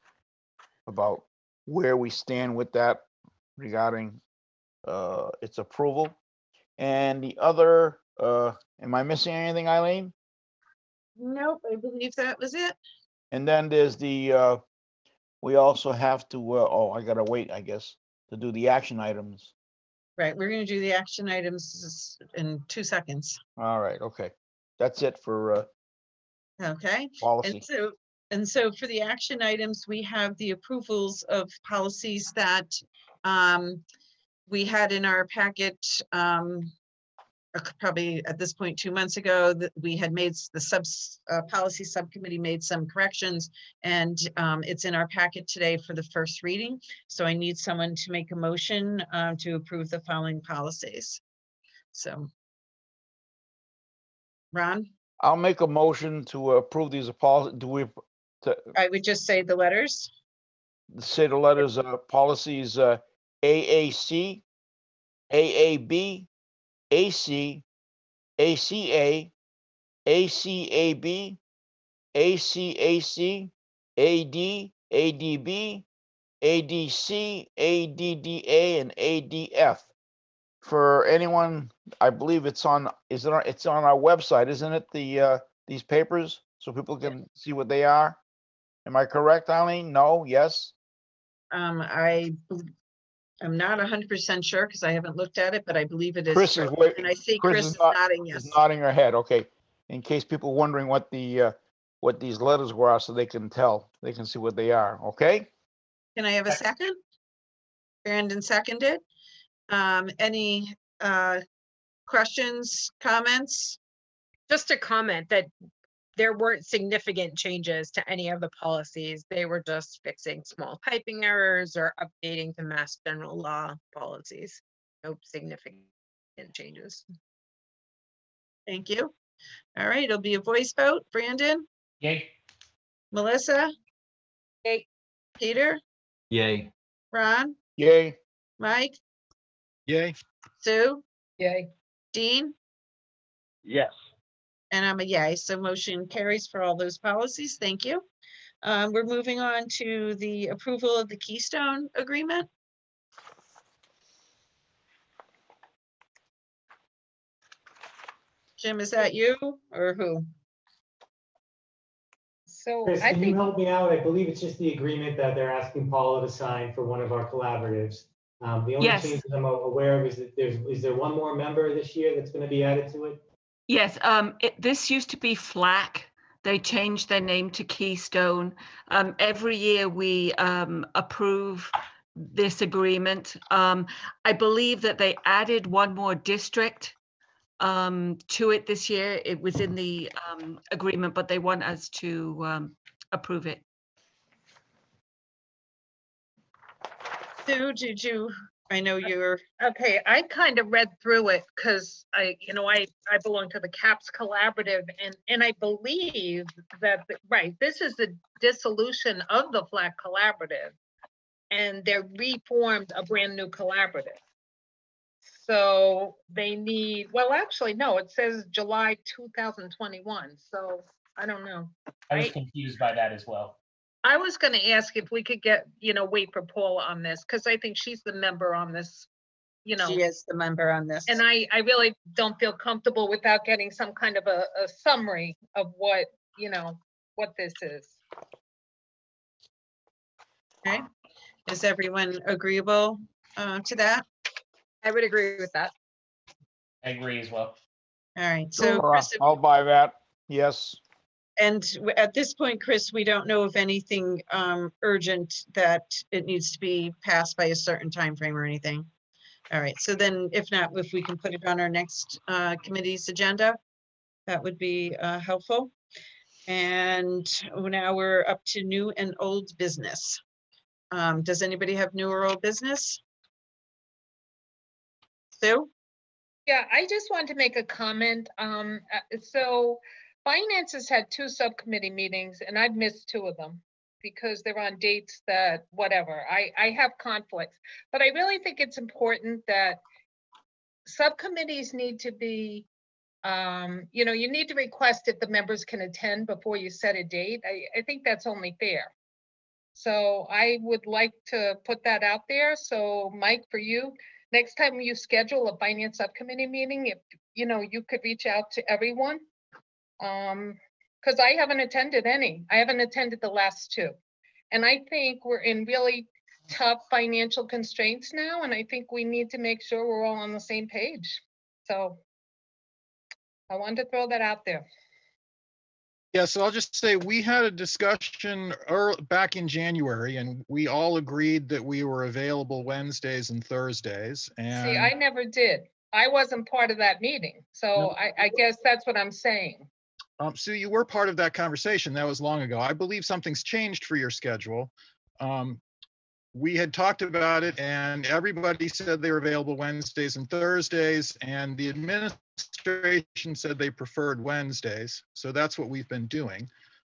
about where we stand with that regarding its approval. And the other, am I missing anything, Eileen? Nope, I believe that was it. And then there's the, we also have to, oh, I gotta wait, I guess, to do the action items. Right, we're going to do the action items in 2 seconds. All right, okay. That's it for Okay. policy. And so for the action items, we have the approvals of policies that we had in our packet probably at this point 2 months ago, that we had made the policy subcommittee made some corrections, and it's in our packet today for the first reading. So I need someone to make a motion to approve the following policies. So Ron? I'll make a motion to approve these policies. Do we? I would just say the letters. Say the letters, policies, AAC, AAB, AC, ACA, ACAB, ACAC, AD, ADB, ADC, ADDA, and ADF. For anyone, I believe it's on, it's on our website, isn't it? These papers, so people can see what they are. Am I correct, Eileen? No? Yes? I'm not 100% sure because I haven't looked at it, but I believe it is. Chris true. is wait- And I see Chris Chris is is not- nodding yes. Is nodding her head. Okay. In case people wondering what these letters were, so they can tell, they can see what they are. Okay. Can I have a second? Brandon seconded. Any questions, comments? Just a comment that there weren't significant changes to any of the policies. They were just fixing small typing errors or updating the Mass General Law policies. No significant changes. Thank you. All right, it'll be a voice vote. Brandon? Yay. Melissa, Yay. Peter, Yay. Ron, Yay. Mike, Yay. Sue, Yay. Dean, Yes. and I'm a yay. So motion carries for all those policies. Thank you. We're moving on to the approval of the Keystone Agreement. Jim, is that you or who? So Chris, I can you think, help me out? I believe it's just the agreement that they're asking Paula to sign for one of our collaboratives. The only Yes. change that I'm aware of is that is there one more member this year that's going to be added to it? Yes, this used to be FLAC. They changed their name to Keystone. Every year we approve this agreement. I believe that they added one more district to it this year. It was in the agreement, but they want us to approve it. Sue, did you, I know you're, okay, I kind of read through it because I belong to the CAPS Collaborative and I believe that, right, this is the dissolution of the Flat Collaborative and they're reformed a brand new collaborative. So they need, well, actually, no, it says July 2021. So I don't know. I was confused by that as well. I was going to ask if we could get, wait for Paula on this because I think she's the member on this, she is the member on this. And I really don't feel comfortable without getting some kind of a summary of what, what this is. Okay. Is everyone agreeable to that? I would agree with that. I agree as well. All right. So Sure, Chris, I'll buy that. Yes. and at this point, Chris, we don't know of anything urgent that it needs to be passed by a certain time frame or anything. All right. So then if not, if we can put it on our next committee's agenda, that would be helpful. And now we're up to new and old business. Does anybody have new or old business? Sue? Yeah, I just wanted to make a comment. So finance has had 2 subcommittee meetings and I've missed 2 of them because they're on dates that whatever. I have conflicts, but I really think it's important that subcommittees need to be, you need to request if the members can attend before you set a date. I think that's only fair. So I would like to put that out there. So Mike, for you, next time you schedule a finance subcommittee meeting, if you could reach out to everyone. Because I haven't attended any. I haven't attended the last 2. And I think we're in really tough financial constraints now. And I think we need to make sure we're all on the same page. So I wanted to throw that out there. Yeah, so I'll just say we had a discussion back in January and we all agreed that we were available Wednesdays and Thursdays. And see, I never did. I wasn't part of that meeting. So no. I guess that's what I'm saying. Sue, you were part of that conversation. That was long ago. I believe something's changed for your schedule. We had talked about it and everybody said they were available Wednesdays and Thursdays, and the administration said they preferred Wednesdays. So that's what we've been doing.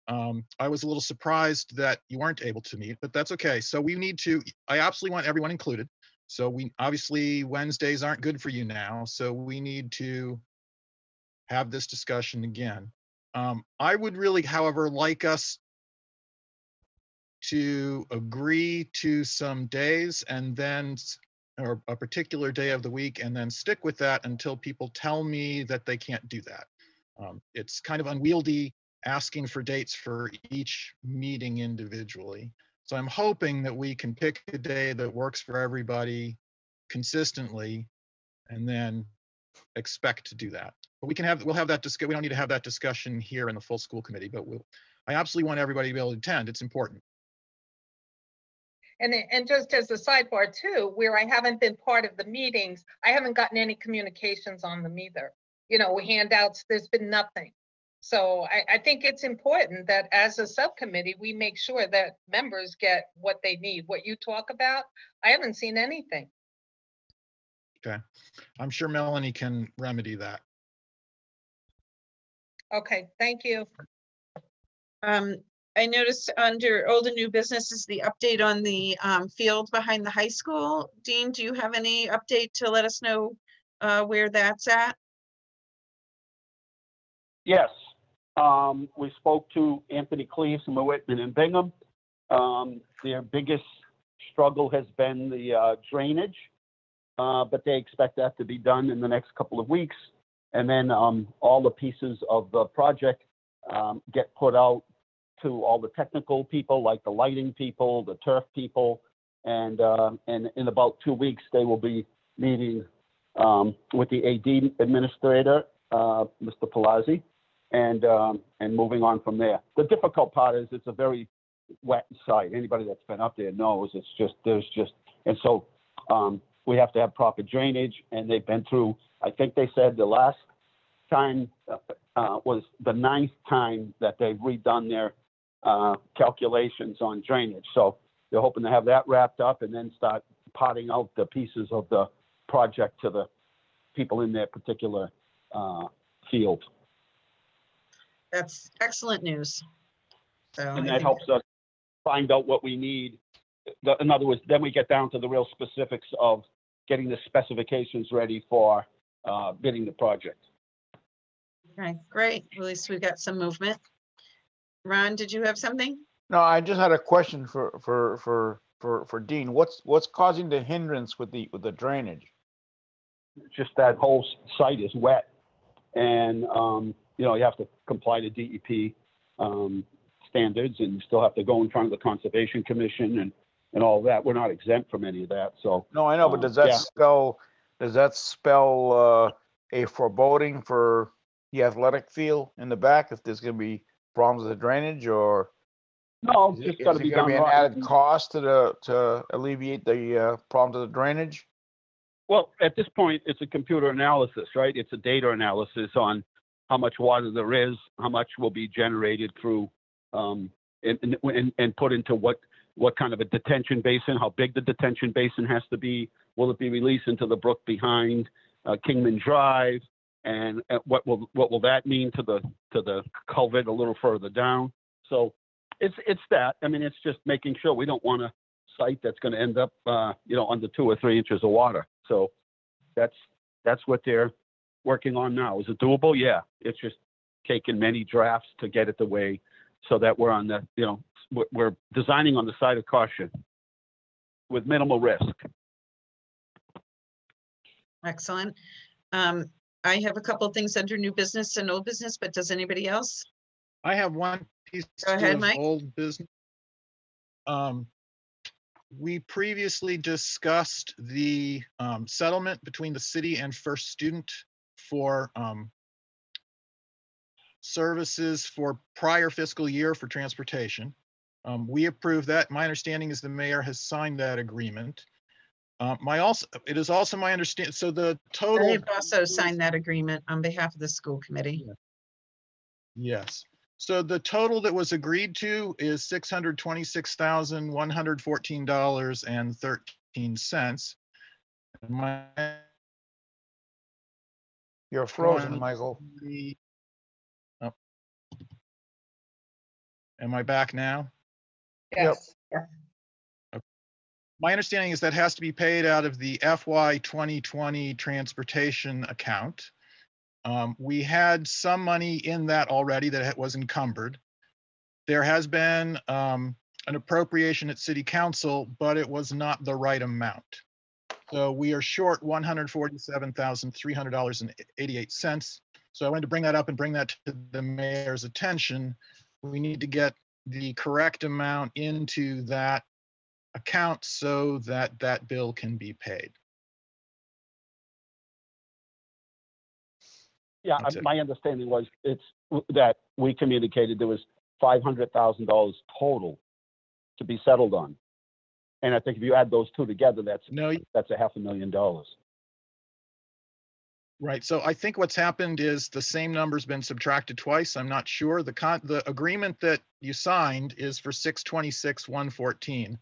I was a little surprised that you weren't able to meet, but that's okay. So we need to, I absolutely want everyone included. So obviously Wednesdays aren't good for you now. So we need to have this discussion again. I would really, however, like us to agree to some days and then, or a particular day of the week, and then stick with that until people tell me that they can't do that. It's kind of unwieldy asking for dates for each meeting individually. So I'm hoping that we can pick a day that works for everybody consistently and then expect to do that. But we'll have that discussion. We don't need to have that discussion here in the full school committee, but I absolutely want everybody to be able to attend. It's important. And just as a sidebar too, where I haven't been part of the meetings, I haven't gotten any communications on them either. Handouts, there's been nothing. So I think it's important that as a subcommittee, we make sure that members get what they need. What you talk about, I haven't seen anything. Okay. I'm sure Melanie can remedy that. Okay, thank you. I noticed under old and new business is the update on the field behind the high school. Dean, do you have any update to let us know where that's at? Yes. We spoke to Anthony Cleves from Whitman and Bingham. Their biggest struggle has been the drainage, but they expect that to be done in the next couple of weeks. And then all the pieces of the project get put out to all the technical people, like the lighting people, the turf people, and in about 2 weeks they will be meeting with the AD administrator, Mr. Palazzi, and moving on from there. The difficult part is it's a very wet site. Anybody that's been up there knows and so we have to have proper drainage, and they've been through, I think they said the last time was the 9th time that they've redone their calculations on drainage. So they're hoping to have that wrapped up and then start potting out the pieces of the project to the people in their particular field. That's excellent news. So And that helps us find out what we need. In other words, then we get down to the real specifics of getting the specifications ready for bidding the project. Okay, great. At least we got some movement. Ron, did you have something? No, I just had a question for Dean. What's causing the hindrance with the drainage? Just that whole site is wet, and you know, you have to comply to DEP standards, and you still have to go in front of the Conservation Commission and all that. We're not exempt from any of that. So No, I know, but does that spell a foreboding for the athletic field in the back if there's going to be problems with the drainage, or no? Is It's got to it be going to done be an right. added cost to alleviate the problems of the drainage? Well, at this point, it's a computer analysis, right? It's a data analysis on how much water there is, how much will be generated through, and put into what kind of a detention basin, how big the detention basin has to be. Will it be released into the brook behind Kingman Drive? And what will that mean to the culvert a little further down? So it's that. I mean, it's just making sure we don't want a site that's going to end up, under 2 or 3 inches of water. So that's what they're working on now. Is it doable? Yeah. It's just taken many drafts to get it the way so that we're on the, we're designing on the side of caution with minimal risk. Excellent. I have a couple of things under new business and old business, but does anybody else? I have one piece Go ahead, of Mike. old business. We previously discussed the settlement between the city and First Student for services for prior fiscal year for transportation. We approved that. My understanding is the mayor has signed that agreement. It is also my understanding, so the total. I've also signed that agreement on behalf of the school committee. Yes. So the total that was agreed to is $626,114.13. You're frozen, Michael. Oh. Am I back now? Yes. Yep. My understanding is that has to be paid out of the FY 2020 transportation account. We had some money in that already that was encumbered. There has been an appropriation at City Council, but it was not the right amount. So we are short $147,300.88. So I wanted to bring that up and bring that to the mayor's attention. We need to get the correct amount into that account so that that bill can be paid. Yeah, my understanding was that we communicated there was $500,000 total to be settled on. And I think if you add those two together, that's $500,000. Right. So I think what's happened is the same number's been subtracted twice. I'm not sure. The agreement that you signed is for 626,114,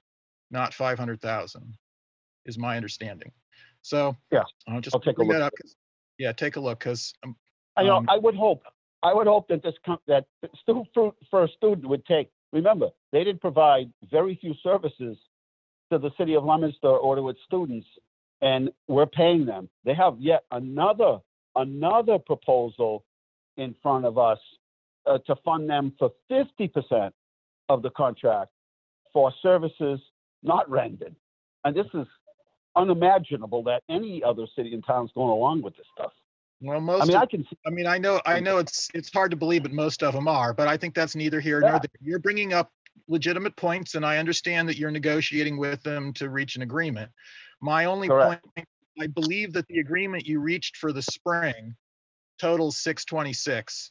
not 500,000, is my understanding. So yeah, I'll take a look. that up. Yeah, take a look, because I would hope that that student for a student would take Remember, they did provide very few services to the city of Leominster or to its students, and we're paying them. They have yet another proposal in front of us to fund them for 50% of the contract for services not rendered. And this is unimaginable that any other city and town is going along with this stuff. Well, most. I know it's hard to believe, but most of them are. But I think that's neither here nor there. You're bringing up legitimate points, and I understand that you're negotiating with them to reach an agreement. My only point, I believe that the agreement you reached for the spring totals 626,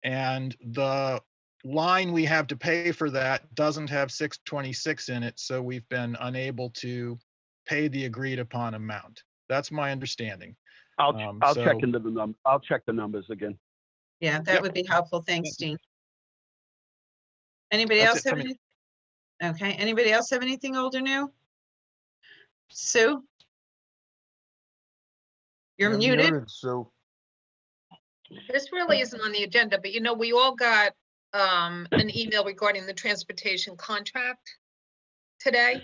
and the line we have to pay for that doesn't have 626 in it, so we've been unable to pay the agreed upon amount. That's my understanding. I'll check into the I'll check the numbers again. Yeah, that would be helpful. Thanks, Dean. Anybody else have any? Okay, anybody else have anything old or new? Sue? You're muted. Sue. This really isn't on the agenda, but we all got an email regarding the transportation contract today.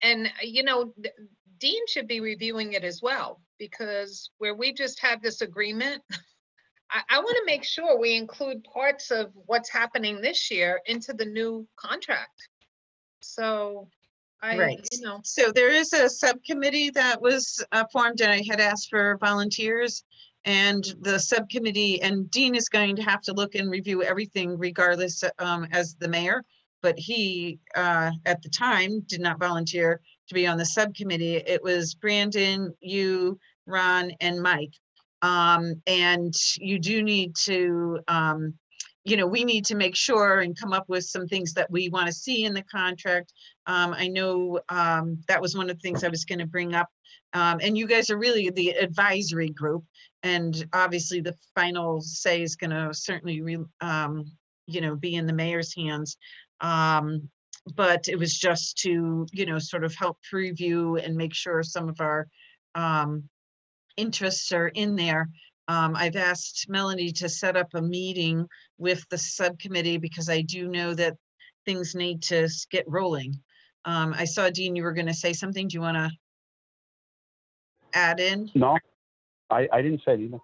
And, Dean should be reviewing it as well, because where we just had this agreement, I want to make sure we include parts of what's happening this year into the new contract. So So there is a subcommittee that was formed, and I had asked for volunteers, and the subcommittee, and Dean is going to have to look and review everything regardless as the mayor, but he at the time did not volunteer to be on the subcommittee. It was Brandon, you, Ron, and Mike. And you do need to, we need to make sure and come up with some things that we want to see in the contract. I know that was one of the things I was going to bring up. And you guys are really the advisory group. And obviously the final say is going to certainly, be in the mayor's hands. But it was just to, sort of help preview and make sure some of our interests are in there. I've asked Melanie to set up a meeting with the subcommittee because I do know that things need to get rolling. I saw, Dean, you were going to say something. Do you want to add in? No, I didn't say anything.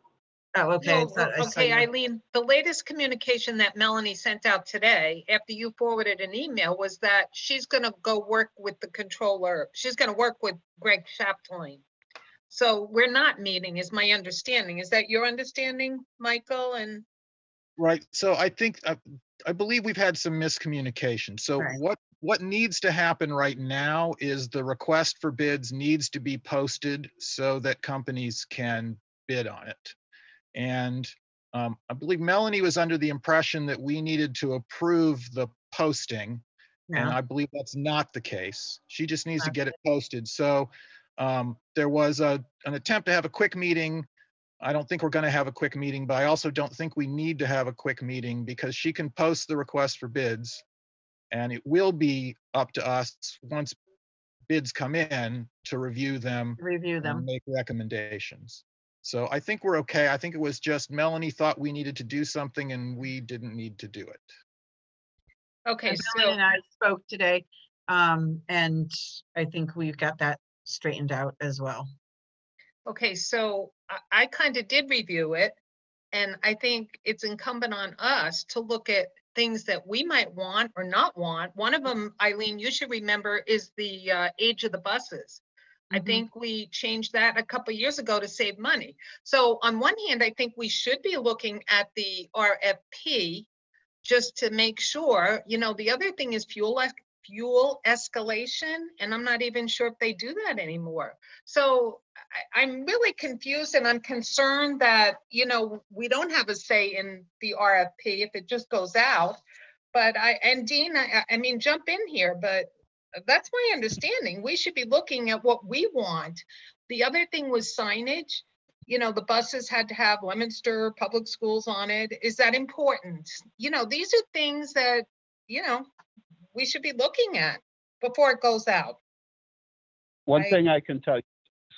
Oh, okay. Okay, Eileen, the latest communication that Melanie sent out today, after you forwarded an email, was that she's going to go work with the controller. She's going to work with Greg Chaptline. So we're not meeting, is my understanding. Is that your understanding, Michael? And right. So I believe we've had some miscommunication. So what needs to happen right now is the request for bids needs to be posted so that companies can bid on it. And I believe Melanie was under the impression that we needed to approve the posting. And I believe that's not the case. She just needs to get it posted. So there was an attempt to have a quick meeting. I don't think we're going to have a quick meeting, but I also don't think we need to have a quick meeting because she can post the request for bids, and it will be up to us once bids come in to review them and make recommendations. So I think we're okay. I think it was just Melanie thought we needed to do something and we didn't need to do it. Okay, Melanie and I spoke today, and I think we've got that straightened out as well. Okay, so I kind of did review it, and I think it's incumbent on us to look at things that we might want or not want. One of them, Eileen, you should remember, is the age of the buses. I think we changed that a couple of years ago to save money. So on one hand, I think we should be looking at the RFP just to make sure. The other thing is fuel escalation, and I'm not even sure if they do that anymore. So I'm really confused, and I'm concerned that, we don't have a say in the RFP if it just goes out. But and Dean, I mean, jump in here, but that's my understanding. We should be looking at what we want. The other thing was signage. The buses had to have Leominster Public Schools on it. Is that important? These are things that, we should be looking at before it goes out. One thing I can tell you,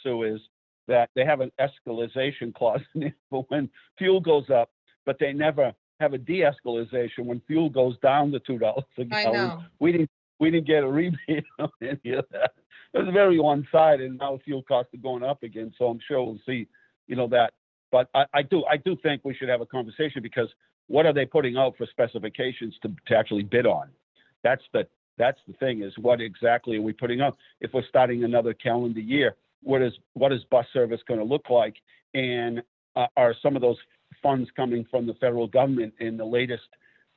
Sue, is that they have an escalation clause in it for when fuel goes up, but they never have a de-escalation when fuel goes down to $2 a I gallon. know. We didn't get a rebate on any of that. It was very one-sided, and now fuel costs are going up again. So I'm sure we'll see, that. But I do think we should have a conversation, because what are they putting out for specifications to actually bid on? That's the thing, is what exactly are we putting out? If we're starting another calendar year, what is bus service going to look like? And are some of those funds coming from the federal government in the latest,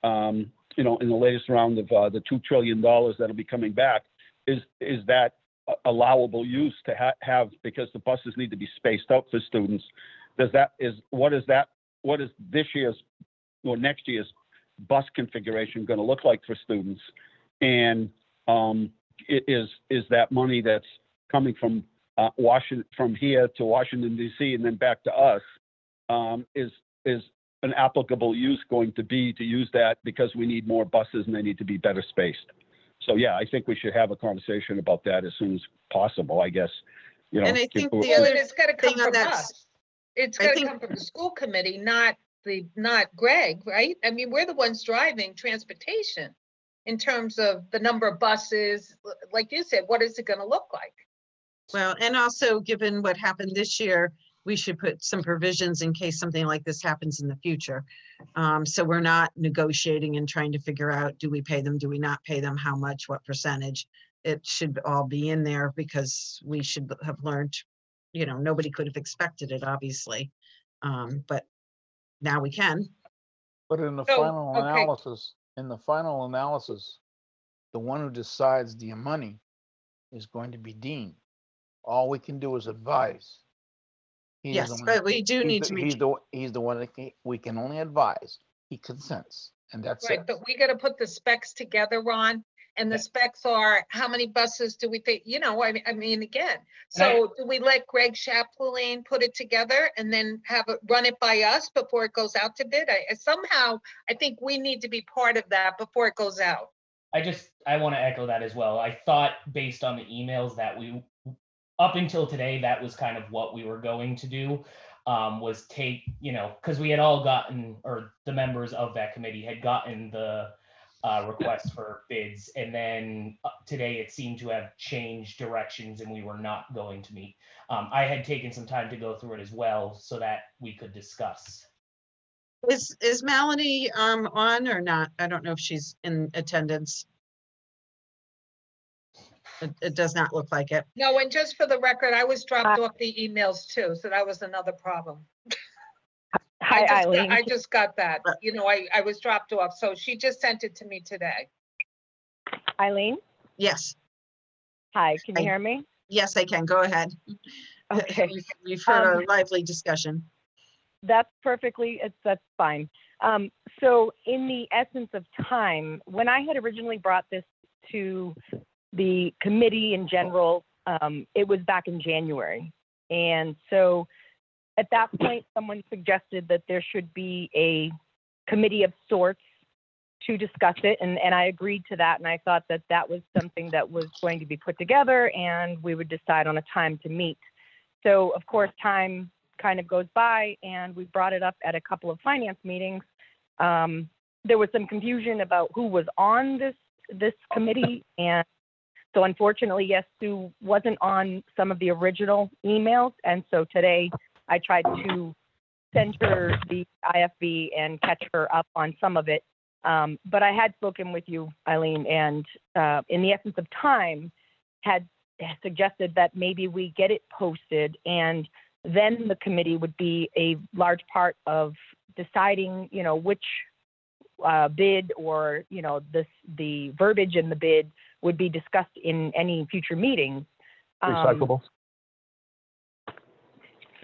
in the latest round of the $2 trillion that'll be coming back? Is that allowable use to have, because the buses need to be spaced out for students? What is this year's or next year's bus configuration going to look like for students? And is that money that's coming from Washington, from here to Washington D.C. and then back to us, is an applicable use going to be to use that because we need more buses and they need to be better spaced? So yeah, I think we should have a conversation about that as soon as possible, I guess. And I think the Well, other it's got to come thing on from that, us. It's I got to think- come from the school committee, not Greg, right? I mean, we're the ones driving transportation in terms of the number of buses. Like you said, what is it going to look like? well, and also given what happened this year, we should put some provisions in case something like this happens in the future. So we're not negotiating and trying to figure out, do we pay them, do we not pay them, how much, what percentage? It should all be in there, because we should have learned, nobody could have expected it, obviously. But now we can. But in the So, final okay. analysis, the one who decides the money is going to be Dean. All we can do is advise. He is the Yes, one but that- we do he's need the- to He's the one that we can only advise. He consents, and that's Right, it. but we got to put the specs together, Ron. And the specs are, how many buses do we think, I mean, again, so do we let Greg Chaplain put it together and then run it by us before it goes out to bid? I think we need to be part of that before it goes out. I want to echo that as well. I thought, based on the emails, that up until today, that was kind of what we were going to do, was take, because we had all gotten, or the members of that committee had gotten the request for bids, and then today it seemed to have changed directions and we were not going to meet. I had taken some time to go through it as well so that we could discuss. Is Melanie on or not? I don't know if she's in attendance. It does not look like it. No, and just for the record, I was dropped off the emails too, so that was another problem. Hi, Eileen. I just got that, I was dropped off, so she just sent it to me today. Eileen? Yes. Hi, can you hear me? Yes, I can. Go ahead. Okay. We've heard our lively discussion. That's that's fine. So in the essence of time, when I had originally brought this to the committee in general, it was back in January. And so at that point, someone suggested that there should be a committee of sorts to discuss it. And I agreed to that. And I thought that that was something that was going to be put together and we would decide on a time to meet. So of course, time kind of goes by and we brought it up at a couple of finance meetings. There was some confusion about who was on this committee. And so unfortunately, yes, Sue wasn't on some of the original emails. And so today I tried to send her the IFB and catch her up on some of it. But I had spoken with you, Eileen, and in the essence of time, had suggested that maybe we get it posted and then the committee would be a large part of deciding, which bid or, the verbiage in the bid would be discussed in any future meetings. Recyclables.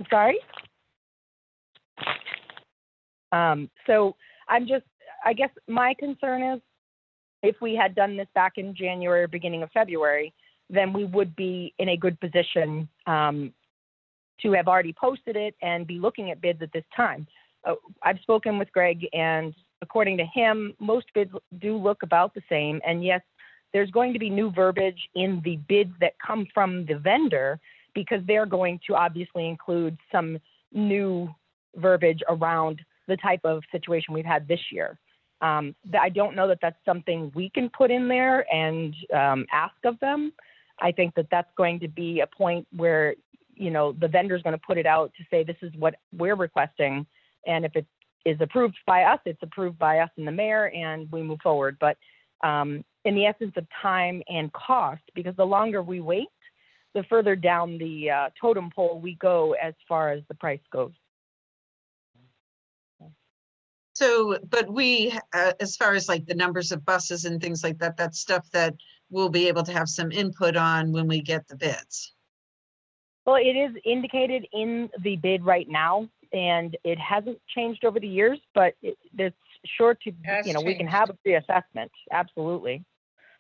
Sorry? So I guess my concern is if we had done this back in January or beginning of February, then we would be in a good position to have already posted it and be looking at bids at this time. I've spoken with Greg, and according to him, most bids do look about the same. And yes, there's going to be new verbiage in the bids that come from the vendor because they're going to obviously include some new verbiage around the type of situation we've had this year. I don't know that that's something we can put in there and ask of them. I think that that's going to be a point where, you know, the vendor's going to put it out to say, this is what we're requesting. And if it is approved by us, it's approved by us and the mayor, and we move forward. But in the essence of time and cost, because the longer we wait, the further down the totem pole we go as far as the price goes. So, but we, as far as like the numbers of buses and things like that, that's stuff that we'll be able to have some input on when we get the bids. Well, it is indicated in the bid right now, and it hasn't changed over the years, but it's sure to, you know, we can have a reassessment. Absolutely.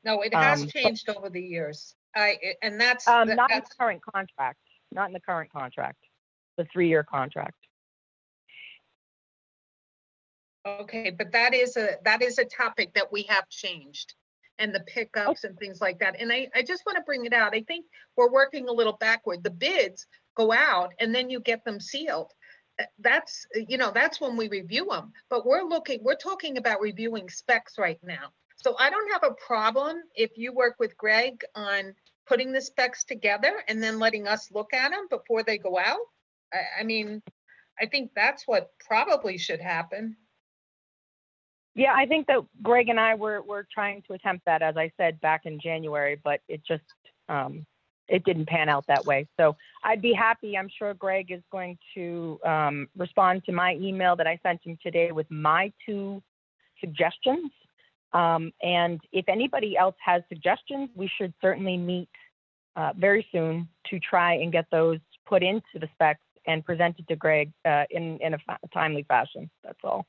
No, it has changed over the years. And that's not in the current contract, not in the current contract, the 3-year contract. Okay, but that is a topic that we have changed, and the pickups and things like that. And I just want to bring it out. I think we're working a little backward. The bids go out and then you get them sealed. That's, you know, that's when we review them. But we're talking about reviewing specs right now. So I don't have a problem if you work with Greg on putting the specs together and then letting us look at them before they go out. I mean, I think that's what probably should happen. Yeah, I think that Greg and I were trying to attempt that, as I said, back in January, but it just, it didn't pan out that way. So I'd be happy. I'm sure Greg is going to respond to my email that I sent him today with my 2 suggestions. And if anybody else has suggestions, we should certainly meet very soon to try and get those put into the specs and presented to Greg in a timely fashion. That's all.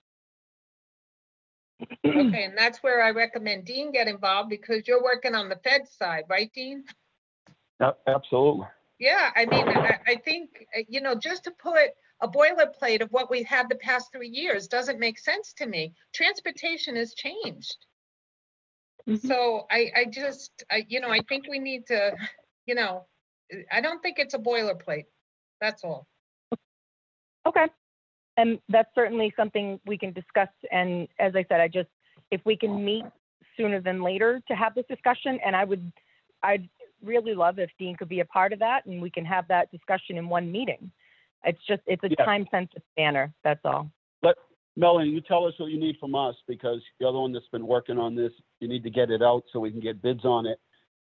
Okay, and that's where I recommend Dean get involved, because you're working on the Fed side, right, Dean? Absolutely. Yeah, I mean, I think, you know, just to put a boilerplate of what we've had the past 3 years doesn't make sense to me. Transportation has changed. So I just, you know, I think we need to, you know, I don't think it's a boilerplate. That's all. Okay. And that's certainly something we can discuss. And as I said, if we can meet sooner than later to have this discussion, and I'd really love if Dean could be a part of that and we can have that discussion in one meeting. It's a time sensitive manner. That's all. But Melanie, you tell us what you need from us, because you're the one that's been working on this. You need to get it out so we can get bids on it.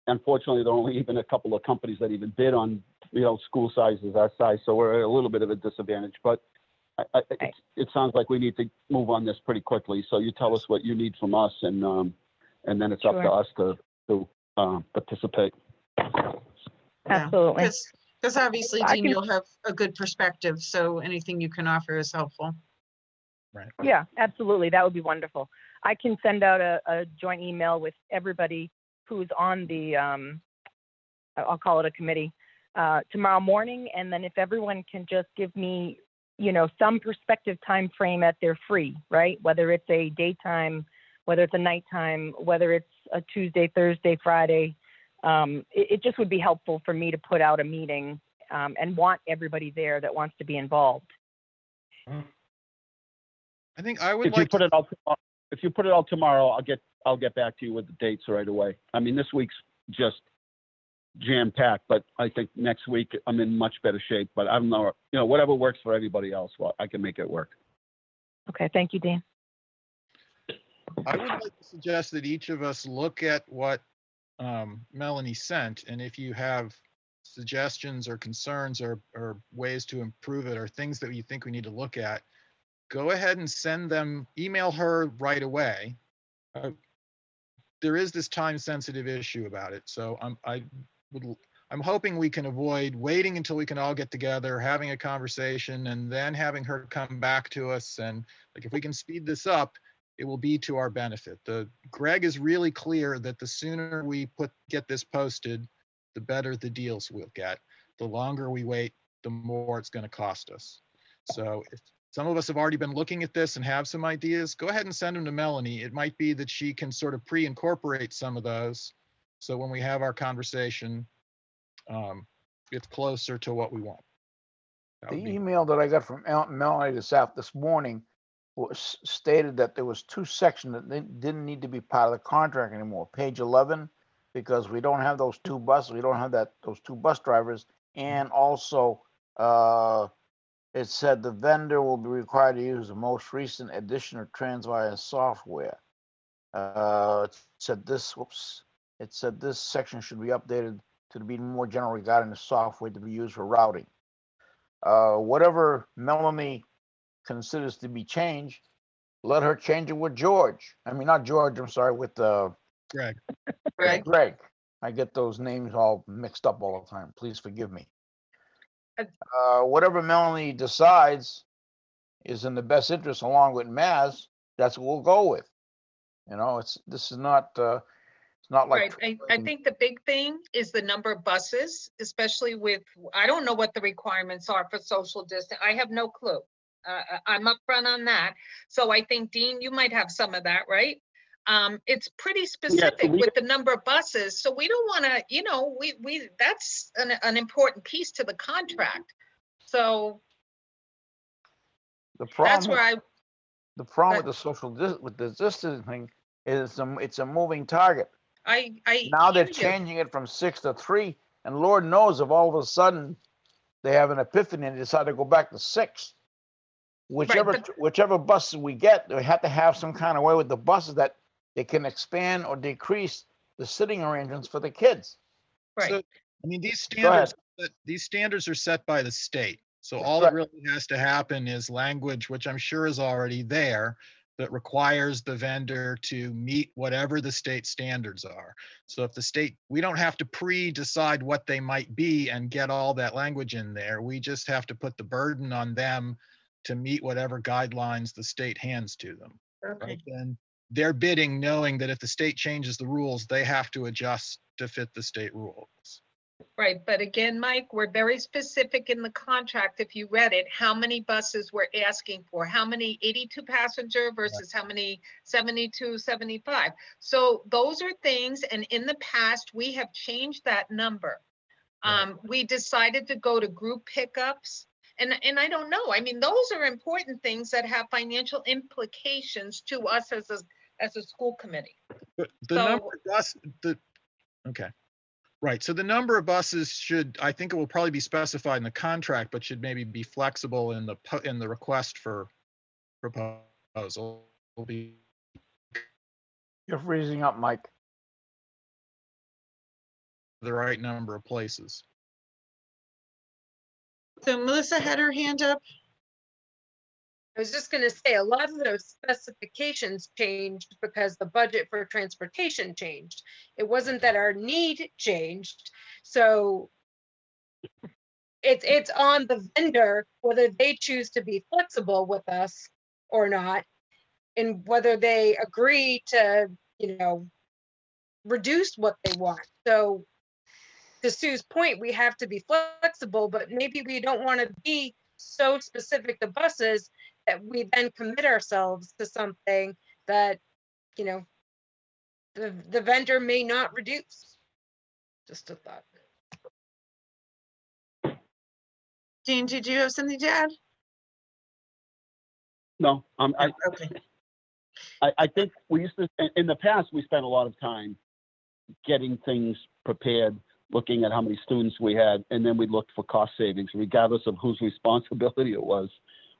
Unfortunately, there are only even a couple of companies that even bid on, you know, school sizes our size. So we're at a little bit of a disadvantage, but it sounds like we need to move on this pretty quickly. So you tell us what you need from us, and then it's up to us to participate. Absolutely. Because obviously, Dean, you'll have a good perspective, so anything you can offer is helpful. Right. Yeah, absolutely. That would be wonderful. I can send out a joint email with everybody who's on the, I'll call it a committee, tomorrow morning. And then if everyone can just give me, you know, some perspective time frame at their free, right? Whether it's a daytime, whether it's a nighttime, whether it's a Tuesday, Thursday, Friday. It just would be helpful for me to put out a meeting and want everybody there that wants to be involved. I think I would If like you put it out, if you put it out tomorrow, I'll get back to you with the dates right away. I mean, this week's just jam-packed, but I think next week I'm in much better shape. But I don't know, you know, whatever works for everybody else, well, I can make it work. Okay, thank you, Dean. I would like to suggest that each of us look at what Melanie sent, and if you have suggestions or concerns or ways to improve it or things that you think we need to look at, go ahead and send them, email her right away. There is this time-sensitive issue about it, so I'm hoping we can avoid waiting until we can all get together, having a conversation, and then having her come back to us. And like, if we can speed this up, it will be to our benefit. Greg is really clear that the sooner we get this posted, the better the deals we'll get. The longer we wait, the more it's going to cost us. So if some of us have already been looking at this and have some ideas, go ahead and send them to Melanie. It might be that she can sort of pre-incorporate some of those, so when we have our conversation, it's closer to what we want. The email that I got from Melanie this morning stated that there was two sections that didn't need to be part of the contract anymore. Page 11, because we don't have those two buses, we don't have those two bus drivers, and also it said the vendor will be required to use the most recent edition of Transwire software. It said this section should be updated to be more general regarding the software to be used for routing. Whatever Melanie considers to be changed, let her change it with George. I mean, not George, I'm sorry, with Greg. Greg. I get those names all mixed up all the time. Please forgive me. Whatever Melanie decides is in the best interest along with Maz, that's what we'll go with. You know, this is not it's not like Right. I think the big thing is the number of buses, especially with, I don't know what the requirements are for social distance. I have no clue. I'm upfront on that. So I think, Dean, you might have some of that, right? It's pretty specific with the number of buses. So we don't want to, you know, that's an important piece to the contract. So the problem, that's where the problem with the social with the distancing is it's a moving target. Now they're changing it from 6 to 3, and Lord knows if all of a sudden they have an epiphany and decide to go back to 6. Whichever buses we get, they have to have some kind of way with the buses that they can expand or decrease the sitting arrangements for the kids. Right. So, I mean, these standards are set by the state. So all that really has to happen is language, which I'm sure is already there, that requires the vendor to meet whatever the state standards are. So if the state, we don't have to pre-decide what they might be and get all that language in there. We just have to put the burden on them to meet whatever guidelines the state hands to them. Okay. Right? And they're bidding knowing that if the state changes the rules, they have to adjust to fit the state rules. Right, but again, Mike, we're very specific in the contract, if you read it, how many buses we're asking for, how many 82 passenger versus how many 72, 75. So those are things, and in the past, we have changed that number. We decided to go to group pickups, and I don't know, I mean, those are important things that have financial implications to us as a school committee. But the number of buses, okay. Right. So the number of buses should, I think it will probably be specified in the contract, but should maybe be flexible in the request for proposal. You're freezing up, Mike. The right number of places. So Melissa had her hand up. I was just going to say a lot of those specifications changed because the budget for transportation changed. It wasn't that our need changed. So it's on the vendor whether they choose to be flexible with us or not, and whether they agree to, you know, reduce what they want. So to Sue's point, we have to be flexible, but maybe we don't want to be so specific to buses that we then commit ourselves to something that, you know, the vendor may not reduce. Just a thought. Dean, did you have something to add? No, Okay. I think we used to, in the past, we spent a lot of time getting things prepared, looking at how many students we had, and then we looked for cost savings, regardless of whose responsibility it was.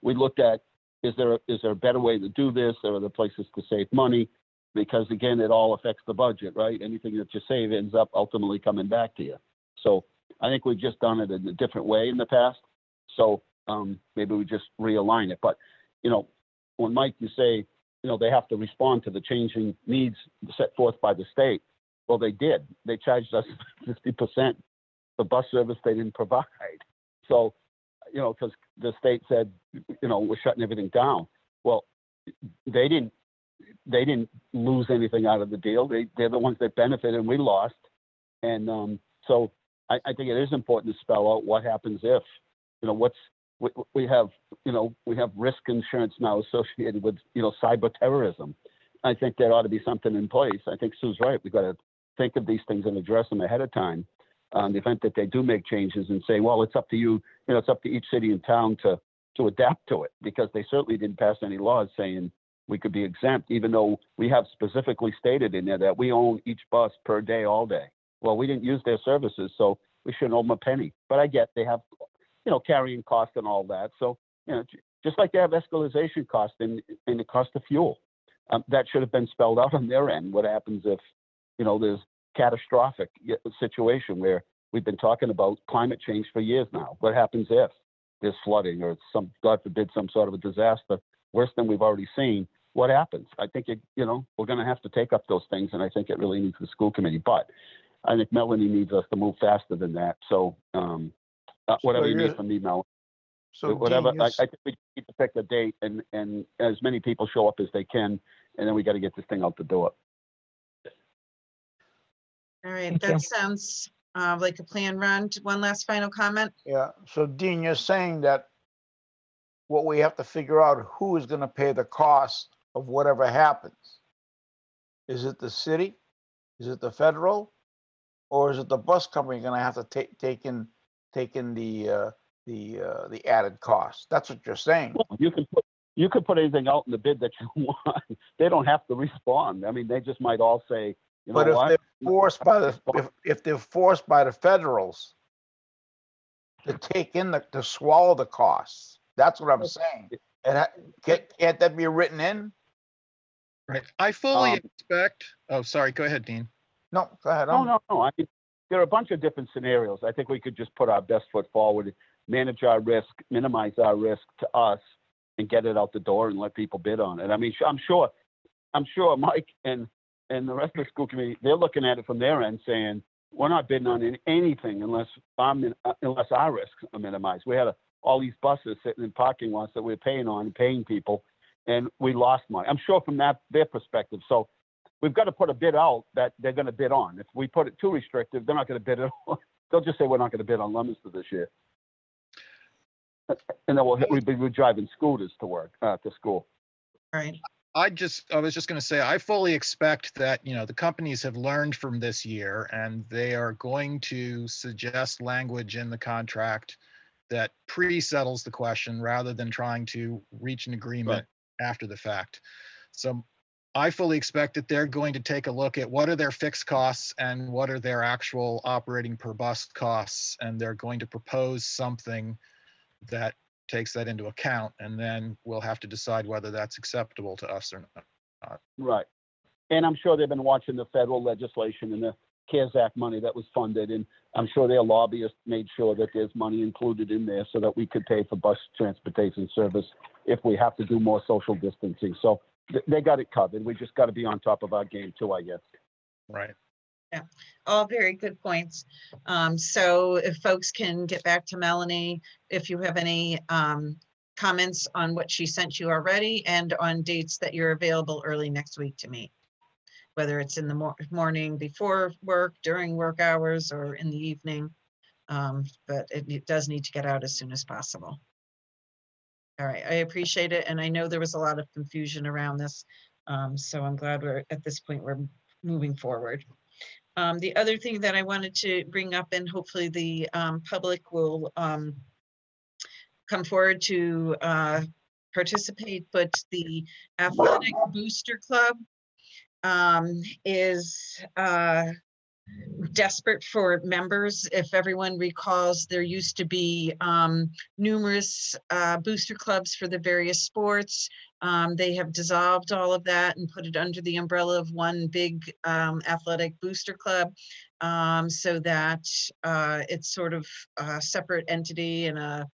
We looked at, is there a better way to do this? There are other places to save money, because again, it all affects the budget, right? Anything that you save ends up ultimately coming back to you. So I think we've just done it in a different way in the past. So maybe we just realign it. But, you know, when Mike, you say, you know, they have to respond to the changing needs set forth by the state. Well, they did. They charged us 50% for bus service they didn't provide. So, you know, because the state said, you know, we're shutting everything down. Well, they didn't lose anything out of the deal. They're the ones that benefited and we lost. And so I think it is important to spell out what happens if, you know, we have risk insurance now associated with, you know, cyber terrorism. I think there ought to be something in place. I think Sue's right. We've got to think of these things and address them ahead of time. The event that they do make changes and say, well, it's up to you, you know, it's up to each city and town to to adapt to it, because they certainly didn't pass any laws saying we could be exempt, even though we have specifically stated in there that we own each bus per day, all day. Well, we didn't use their services, so we shouldn't owe them a penny. But I get they have, carrying costs and all that. So, just like they have escalation costs in the cost of fuel, that should have been spelled out on their end. What happens if, there's catastrophic situation where we've been talking about climate change for years now? What happens if there's flooding or some, God forbid, some sort of a disaster worse than we've already seen? What happens? I think we're going to have to take up those things, and I think it really needs the school committee. But I think Melanie needs us to move faster than that. So whatever you need from me, Mel. So Whatever. Dean, I think we need to pick a date, and as many people show up as they can, and then we got to get this thing out the door. All right, that sounds like a plan. Ron, one last final comment? Yeah, so Dean, you're saying that what we have to figure out, who is going to pay the cost of whatever happens. Is it the city? Is it the federal? Or is it the bus company going to have to take in the added cost? That's what you're saying. Well, you could put anything out in the bid that you want. They don't have to respond. I mean, they just might all say, But if they're forced by the if they're forced by the federals to to swallow the costs, that's what I'm saying. And can't that be written in? Right. I fully expect. Oh, sorry. Go ahead, Dean. No, go ahead. No. I mean, there are a bunch of different scenarios. I think we could just put our best foot forward, manage our risk, minimize our risk to us, and get it out the door and let people bid on it. I mean, I'm sure Mike and the rest of the school committee, they're looking at it from their end saying, we're not bidding on anything unless our risks are minimized. We had all these buses sitting in parking lots that we're paying people, and we lost money. I'm sure from their perspective. So we've got to put a bid out that they're going to bid on. If we put it too restrictive, they're not going to bid it on. They'll just say we're not going to bid on Leominster this year. And then we'll be driving scooters to school. Right. I was just going to say, I fully expect that, the companies have learned from this year, and they are going to suggest language in the contract that pre-settles the question rather than trying to reach an agreement after the fact. So I fully expect that they're going to take a look at what are their fixed costs and what are their actual operating per bus costs, and they're going to propose something that takes that into account, and then we'll have to decide whether that's acceptable to us or not. Right. And I'm sure they've been watching the federal legislation and the CARES Act money that was funded, and I'm sure their lobbyists made sure that there's money included in there so that we could pay for bus transportation service if we have to do more social distancing. So they got it covered. We just got to be on top of our game too, I guess. Right. Yeah, all very good points. So if folks can get back to Melanie, if you have any comments on what she sent you already and on dates that you're available early next week to meet, whether it's in the morning before work, during work hours, or in the evening. But it does need to get out as soon as possible. All right, I appreciate it. And I know there was a lot of confusion around this. So I'm glad we're at this point, we're moving forward. The other thing that I wanted to bring up, and hopefully the public will come forward to participate, but the Athletic Booster Club is desperate for members. If everyone recalls, there used to be numerous booster clubs for the various sports. They have dissolved all of that and put it under the umbrella of one big athletic booster club, so that it's sort of a separate entity and a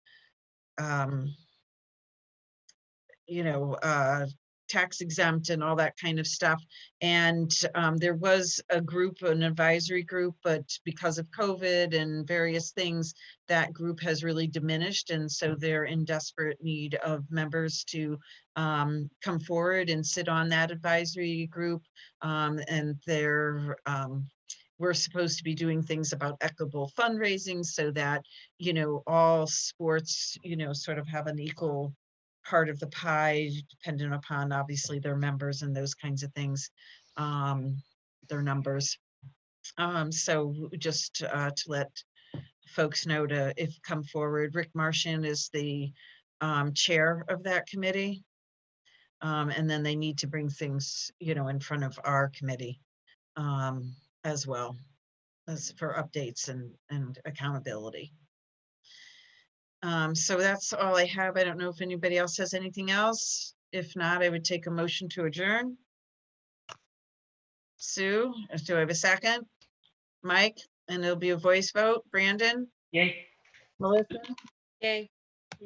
tax exempt and all that kind of stuff. And there was a group, an advisory group, but because of COVID and various things, that group has really diminished. And so they're in desperate need of members to come forward and sit on that advisory group. And we're supposed to be doing things about equitable fundraising so that, all sports, sort of have an equal part of the pie, dependent upon obviously their members and those kinds of things, their numbers. So just to let folks know to come forward. Rick Martian is the chair of that committee. And then they need to bring things, in front of our committee as well as for updates and accountability. So that's all I have. I don't know if anybody else has anything else. If not, I would take a motion to adjourn. Sue, do I have a second? Mike, and it'll be a voice vote. Brandon? Yay. Melissa? Yay.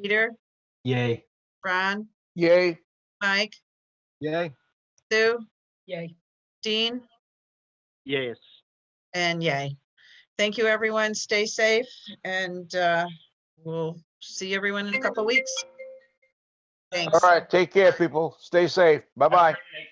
Peter? Yay. Ron? Yay. Mike? Yay. Sue? Yay. Dean? Yes. And yay. Thank you, everyone. Stay safe, and we'll see everyone in a couple of weeks. Thanks. All right, take care, people. Stay safe. Bye-bye. Good night.